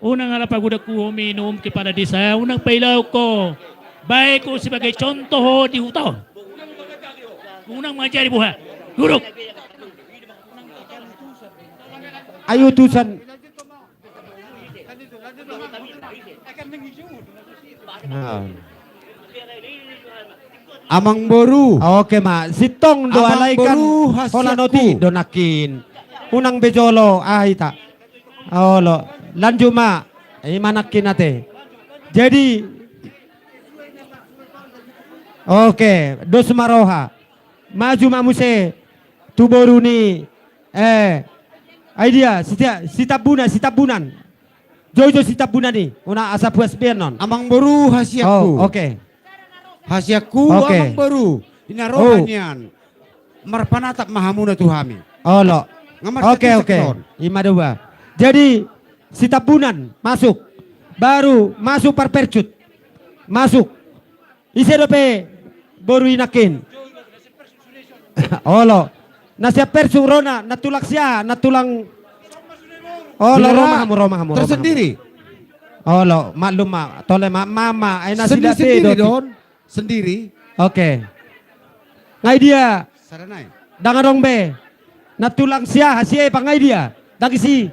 Unang alapagudak ko uminom kepala desa, unang pailaw ko. Baik ko sebagai contoh di hutan. Unang mengajari buah. Duduk. ayo tusan. Amang boru. Oke, ma. Sitong do Amang alaikan. boru hasyaku. Hola noti donakin. Unang bejolo ahita. Olo, lanjut ma. Manakin nate. Jadi, oke, dos maroha. Maju mamuse. Tuboru ni. Idea, sitap bunan. Jojo sitap bunan ni. Una asa puas benon. Amang boru hasiaku. Oh, oke. Hasiaku Oke. amang boru. Inarohanyan. Marpanatap mahamuna tuhami. Olo. Ngamar Oke. sektor. Ima dua. Jadi sitap bunan masuk. Baru masuk percut. Masuk. Isi dope baru inakin. Olo. Nasiap persu rona natulak sia, natulang. Olo romahamu. Tersendiri. Olo, maklum ma. Tole mama ay nasi Sendiri don. Sendiri. Oke. Ngai dia. Saranay. Dangarong be. Natulang siya, hasiya pangay dia. Dagisi.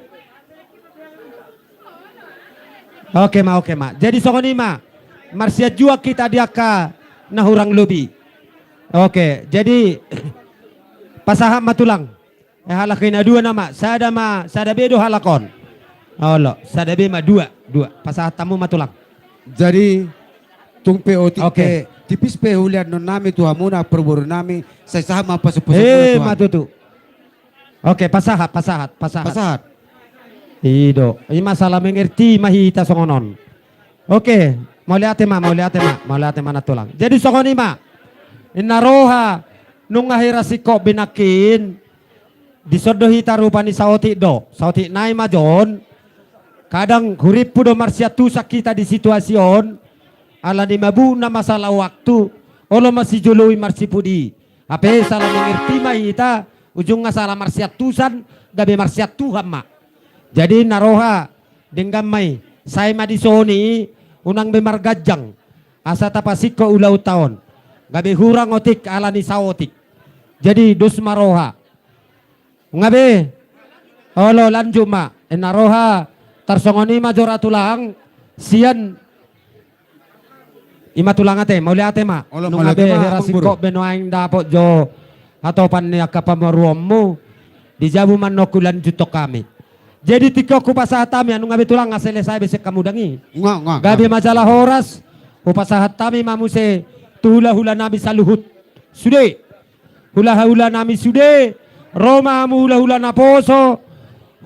Oke ma. Jadi sokoni ma. Marsia jua kita dia ka nahurang lobi. Oke, jadi pasaham matulang. Halakin na dua nama. Sada bedo halakon. Olo, sada be ma dua. Pasah tamu matulang. Jadi tung POT Oke. tipis pehulian non nami tuhamuna perburu nami saya sama pasupusu Matutu. Oke, pasahat. pasahat. Ido, ini masalah mengerti mahita songonon. Oke, mau lihat mana tulang. Jadi songoni ma, inaroha nung ahirasiko binakin disodohi tarupani sauti nai majon. Kadang hurip pudo marsiatu sakita di situasion ala di mabu na masalah waktu olo masih jului marsipudi. Ape salah mengerti mahita ujung salah marsiatusan gabe marsiatuhan ma. Jadi naroha dengan mai saya madisoni unang bemargajang asa tapasiko ulau tahun gabe hurang otik alani saotik. Jadi dus maroha ngabe olo lanjut ma naroha tarsongoni majora tulang sian ima tulang ate mau lihat ma Olo nung malaki ngabe ma, herasiko benoaing dapot jo atau pan kapamaruammu dijabu manokulan jutok kami. Jadi tika ku pasahatan anu ngabe tulang selesai besek kamu dangi. Nga. Gabi majalah horas upasahat tami mamuse tuhula-hula nami saluhut. Sude. Hula-hula nami sude. Roma mu hula-hula naposo.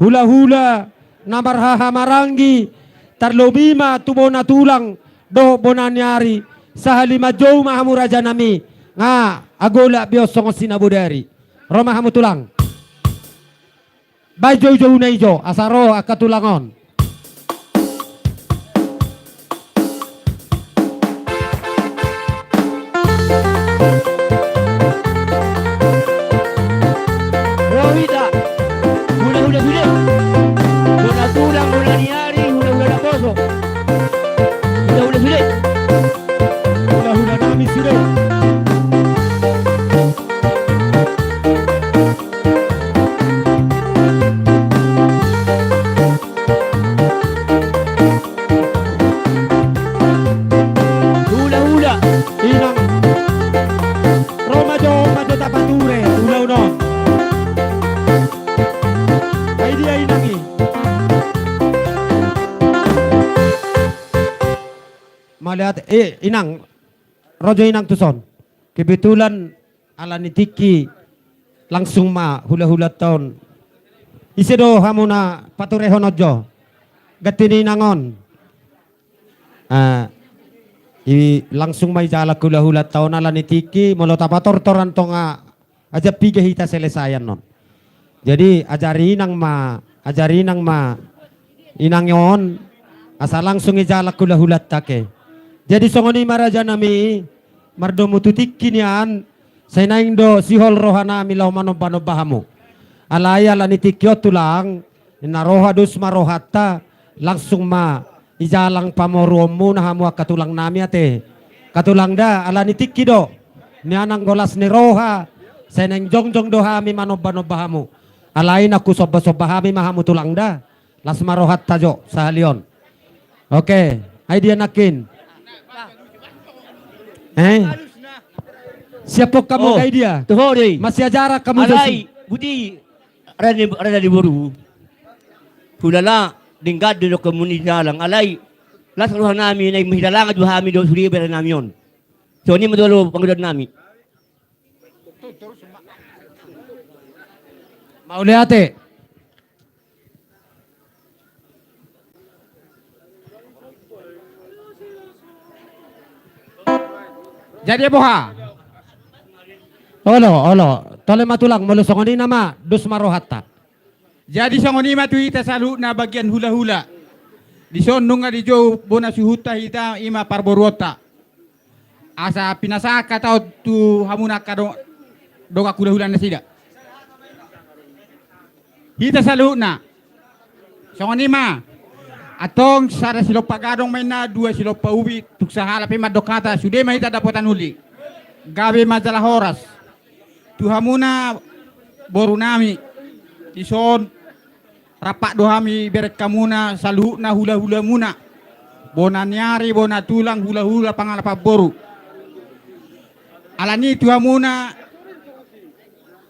Hula-hula nabarhaha marangi. Tarlobima tubona tulang do bonanyari. Sahalima jauh mahamu raja nami. Nga agola biosong sinabudari. Roma hamu tulang. Bay jauh-jauh na ijo, asaro akatulangon. Rovita, hula sude. Hula tulang, hula niari, hula raposo. Hula sude. Hula-hula nami sude. malihat inang Rojo inang tuson. Kebetulan ala ni Tiki langsung hula-hula tahun. Isido hamuna paturehon ojo. Gatini nangon. Langsung may jala hula-hula tahun ala ni Tiki molo tapator-toran tonga aja piga hita selesayan non. Jadi ajari nang inang yon asa langsung ijala hula-hula take. Jadi songoni maraja nami mardo mututik kinian say naindo sihol rohana milaw manobano bahamu. Alaya la nitikyo tulang inaroha dus marohata langsung ijalang pamoruom mo na hamu katulang nami ate. Katulang da ala nitikki do ni anang golas ni roha say nang jongjong do hami manobano bahamu. Alain aku soba-soba hami mahamu tulang da las marohat tajo sa halion. Oke, ay dia nakin. Siapa kamu kay dia? Tuhori. Masih ajarak kamu Alay, budi rada di boru. Hulala dinggad do komunidad lang alay. Las ruhan namin ay mahidalang adu hami do suri bera namin. So ni madolo pangudad nami. Mauli ate. Jadi boha. Olo. Tole matulang molusongoni nama dus marohata. Jadi songoni matu ita salu na bagian hula-hula. Di son nunga di jo bona suhuta hita ima parborota. Asa pinasaka tau tu hamuna kado doga hula-hula na sida. Hita salu na. Songoni ma. Atong sada silo pagadong may na dua silo pauwi tuk sahala pe madokata sude mahita dapatan huli. Gabe majalah horas. Tuhamuna boru nami ison rapak dohami berek kamuna salu na hula-hula muna. Bona nyari bona tulang hula-hula pangalapa boru. Alani tuhamuna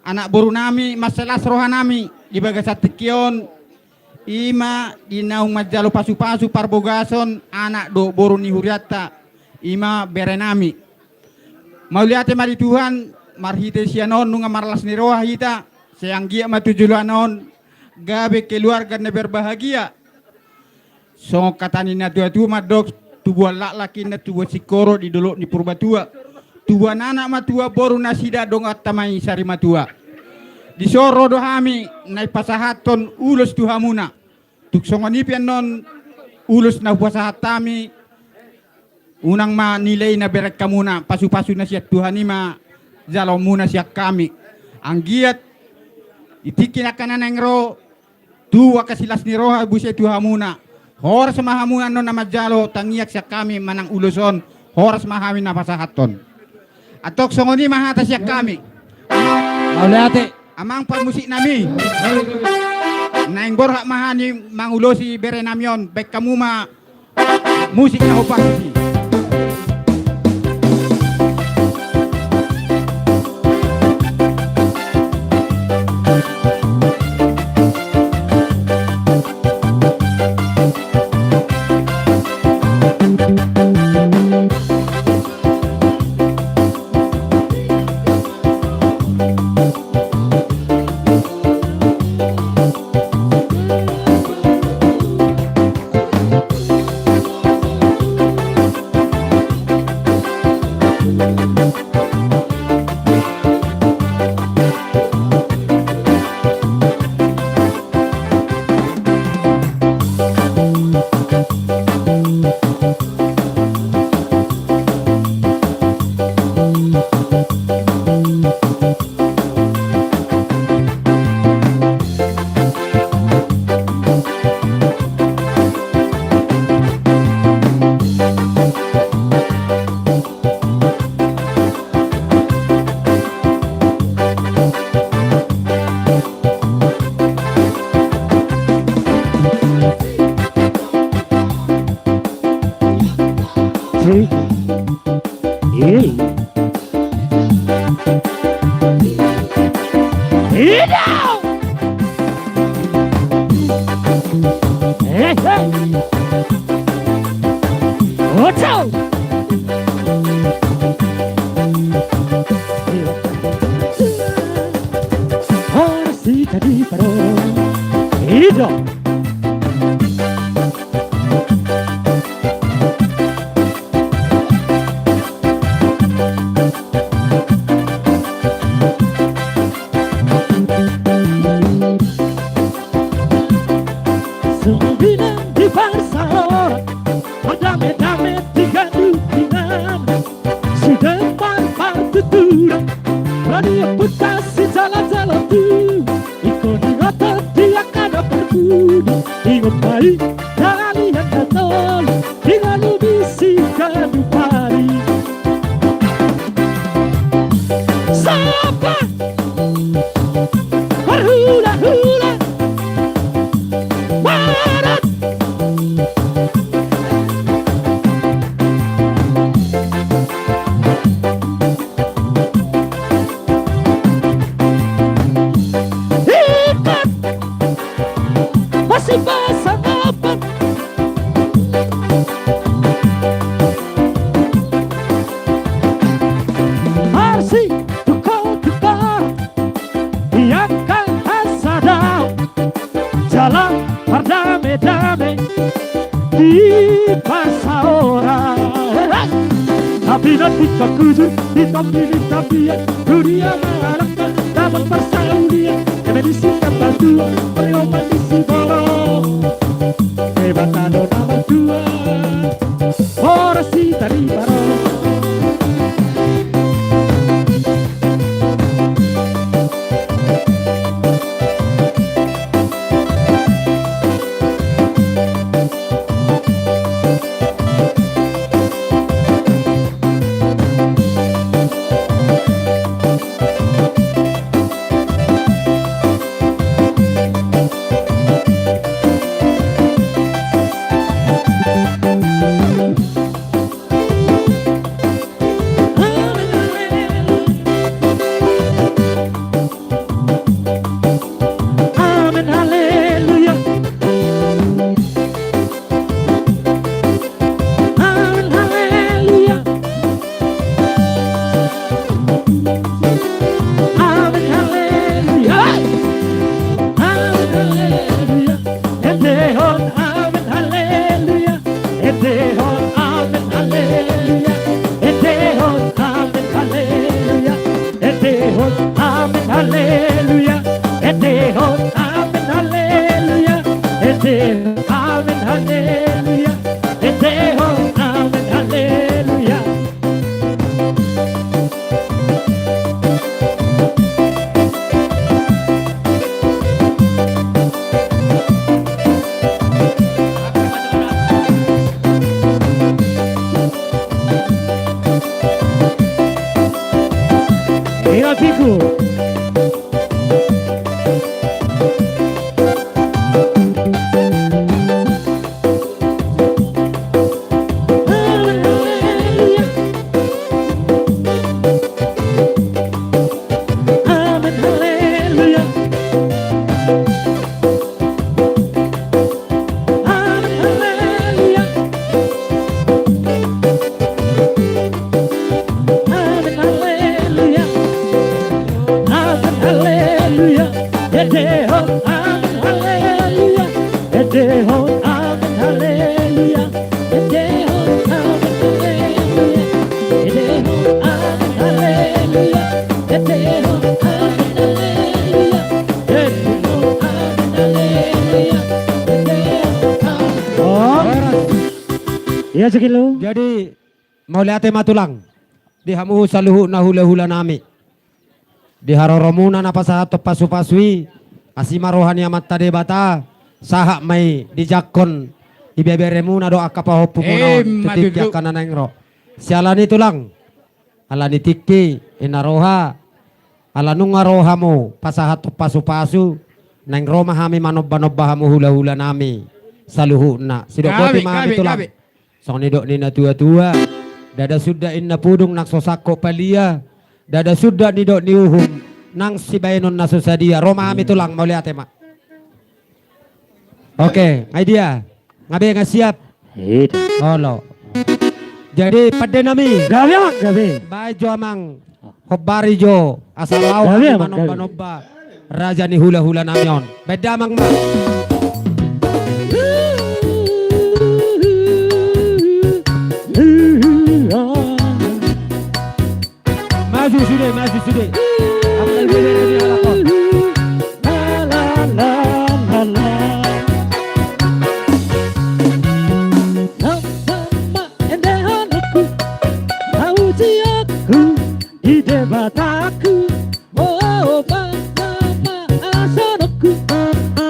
anak boru nami masalas rohanami di bagasatikion ima inaung majalo pasu-pasu parbogason anak do boru ni huriata ima berenami. Mauliate mari Tuhan marhite sianon nunga marlas ni roha hita sayang gia matujulanon gabe keluarga na berbahagia. So katani na tua madok tubuan laki na tubuan sikoro di dolo ni purbatua. Tubuan anak matua boru nasida dong atamai sari matua. Di soro dohami nai pasahaton ulus tuhamuna. Tuk songonipian non ulus na pasahatami unang nilai na berak kamuna pasu-pasu na siya tuhanima jalaw muna siya kami. Ang giat itikin akan nanengro tuwa kasilas ni roha busya tuhamuna. Horas mahamuna non na majalo tangiyak siya kami manang uluson horas mahami na pasahaton. Atok songoni mahata siya kami. Maulate amang pamusik nami. Naing borhak mahani mangulosi bere namyon baik kamu musik na opasi. Hotel. Ora si di parole. Ido. Subinan di bangsa orang, berdamai-damai tiga dukungan. Sudah partutura, radio putasi jalan-jalan tu. Ikoni rata dia kada perbudu, ingat baik dari yang datang, dengan bisi kadu pari. Siapa? Berhula-hula. Warat. Hikmat masih basah apa? Arsi tukau tukar, iyakan hasadau, jalan berdamai-damai di pasar orang. Tapi nanti tak kujur, ditampilin tapian, dunia malakkan dapat persaudian. Medisi tambah dua, perioman isi bolong. Hebat ada nama dua, orasi dari barong. Ya sekilo. Jadi mau lihat matulang di hamu saluhu na hula-hula nami. Di haroromuna na pasahat pasu-pasui asima rohani amat tade bata sahak mai di jakon ibeberemuna doa kapahopu muna titik yakana nengro. Sialani tulang alani tikki inaroha ala nunga rohamu pasahat pasu-pasu nengro mahami manob-nobahamu hula-hula nami saluhu na sidokoti mahami tulang. Song nidok nina tua-tua, dada sudah inna pudung nak sosako palia, dada sudah nidok niuhum nang si bayinon nasusadia. Roma kami tulang mau lihat emak. Oke, ngai dia, ngabe nggak siap? Halo. Jadi pada nami. Gabe mak gabe. Baik jo amang hobari jo asal lau Gabe, Mak, manomba-nomba raja ni hula-hula namyon. Beda amang mak. Maju sudah, maju sudah. Ambil beda ni alakon. Bataku, oh bapa asonoku,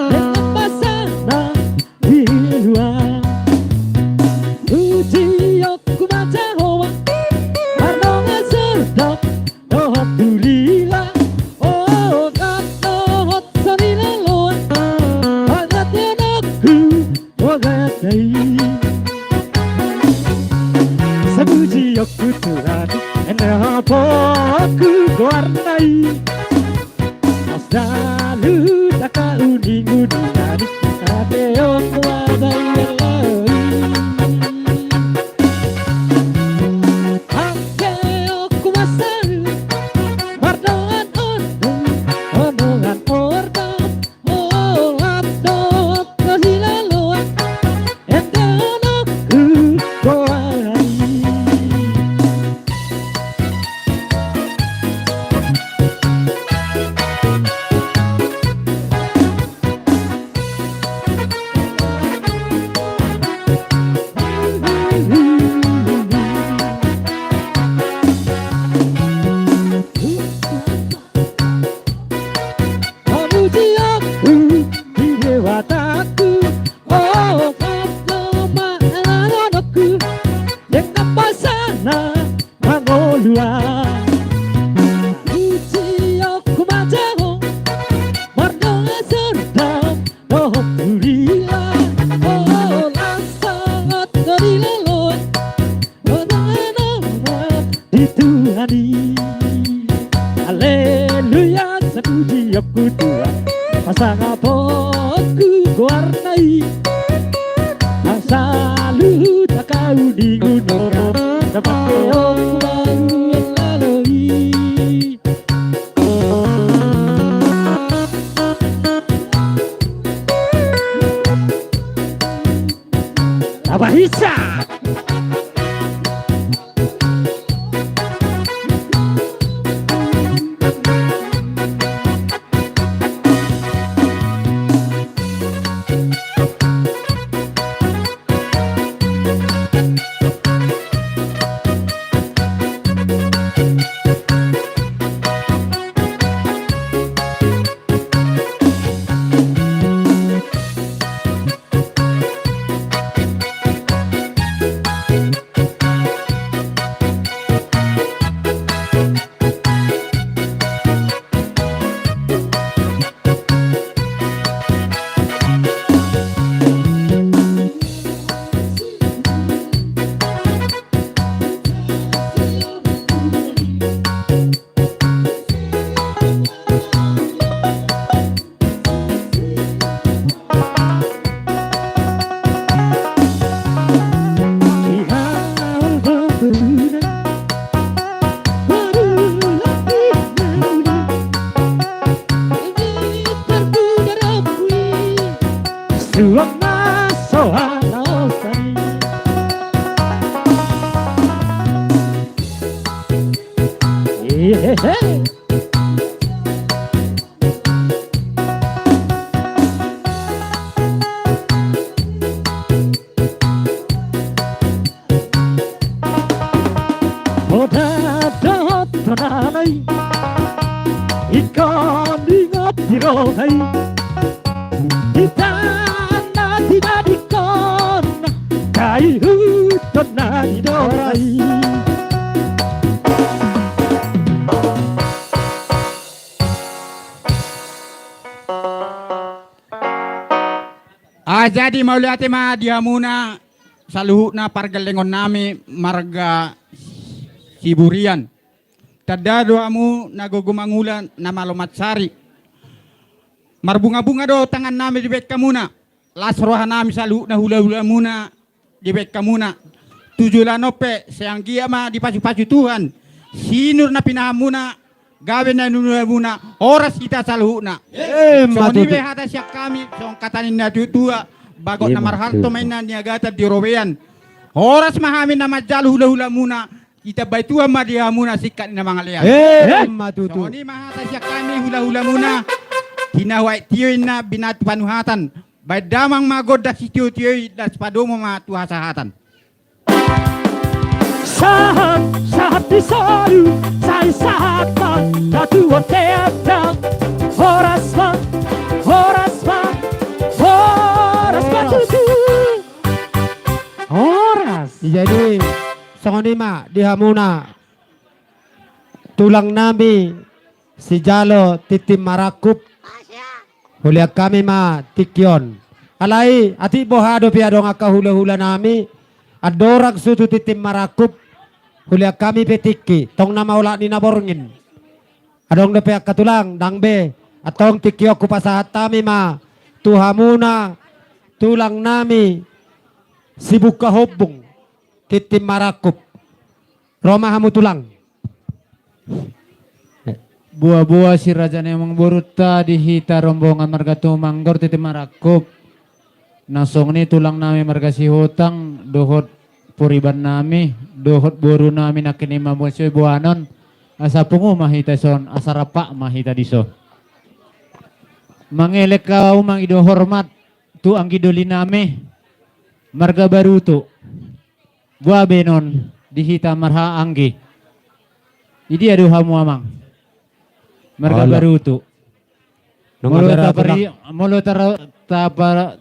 dengan pasana di luar. Uji aku baca hoa, karena sedap dohot tulila, oh dohot sanila loa, banyak anakku, wagai. Sabuji aku turani. Kenapa aku warnai Asdalu taka uning-uningan Adeo kuadai Adeo kumasalu Wardoan ordong Ordongan ordong Oh abdot Kasilaluan Ente anakku kuadai Haleluya, sepuji aku Tuhan, pasang apa aku warnai, asalu tak kau digunakan, dapat keong baru lalui. Abah Isa. Ikan ingat dirohai Ditana tidak dikon Kai hutan na didorai Jadi mauliati ma diamuna saluhuna pargalengon nami marga Siburian. Tada doamu nagogumangulan na malumat sari. Marbunga-bunga do tangan nami di bet kamuna. Lasroha nami saluhuna hula-hula muna di bet kamuna. tujuh lanope sayang gia ma di pacu-pacu Tuhan. Sinur na pinahamuna gawe na nununa oras kita saluhuna. So ni hata siya kami so katanin na tutua bagot na marhanto may na niagata di rowean. Oras mahamin na majal hula-hula muna kita baitua madia muna sikat na mga liyan. So ni mahata siya kami hula-hula muna. Tinawai tiyoy na binatu panuhatan. Baik damang magod da si tiyoy das padomo ma tuhasahatan. Sahat, sahat di salu, saya sahatkan, datu oteata, horas ma, tutu. Horas. Jadi songonima dihamuna tulang nami si Jalo titim marakup hulia kami ma tikyon alai ati bohado piadong aka hula-hula nami adorak sutu titim marakup hulia kami petiki tong nama ulah ni naborngin adong de pihak katulang dangbe atong tikyo kupasahat tami ma tuhamuna tulang nami sibuk kahobong titim marakup Roma hamu tulang Buah-buah si raja emang buruta dihita rombongan marga tumanggor titim marakup. Nasong ni tulang nami marga si hutang dohot puriban nami dohot buru nami nakini mamusoy buanon asa pungu mahita son asa rapa mahita diso. Mangelek kau mang ido hormat tu ang gidoli nami marga baruto. Buah benon dihita marha anggi. Idi aduh hamu amang. Marga baruto. Molo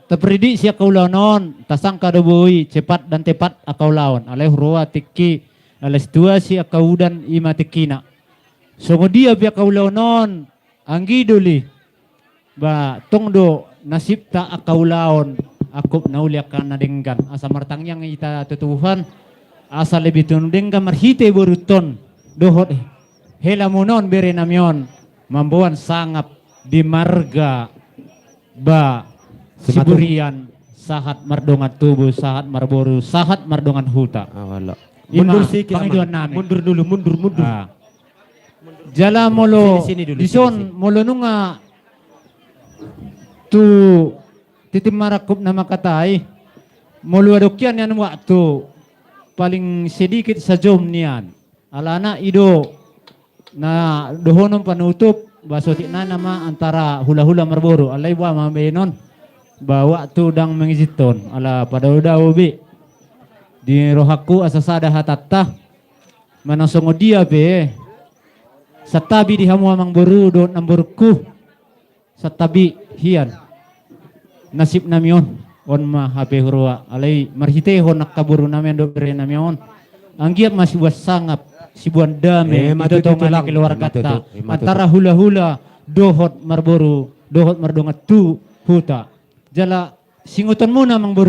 tapridi siya kaulanon tasang kadoboy cepat dan tepat akau lawan alai hurua tiki alas dua si akaudan ima tikina. So dia biya kaulanon anggi duli ba tongdo nasib ta akau lawan akup nauliakan nadenggan asa martangyang ita tutuhan asa lebih tunudenggan marhite boruton dohot hela munon bere namyon mambuan sangap di marga ba siburian sahat mardongan tubuh sahat marboru sahat mardongan huta mundur sikit pangiduan nami mundur dulu mundur jala molo sini dulu, dison molo nunga tu titim marakup na makatay molo adokyan yan waktu paling sedikit sa jom niyan alana ido na dohonon panutup basoti na nama antara hula-hula marboro alay wa mamenon bawa tu dang mengiziton ala pada udah ubi di rohaku asasada hatatta manasongo dia be satabi di hamu amang boru do namburku satabi hian nasib namion on ma hape hurwa alay marhite hon nakaburu namen do bere namion anggiap masih was sangap sibuan dame itotongan keluarga ta antara hula-hula dohot marboru dohot mardongat tu huta jala singuton muna mang buru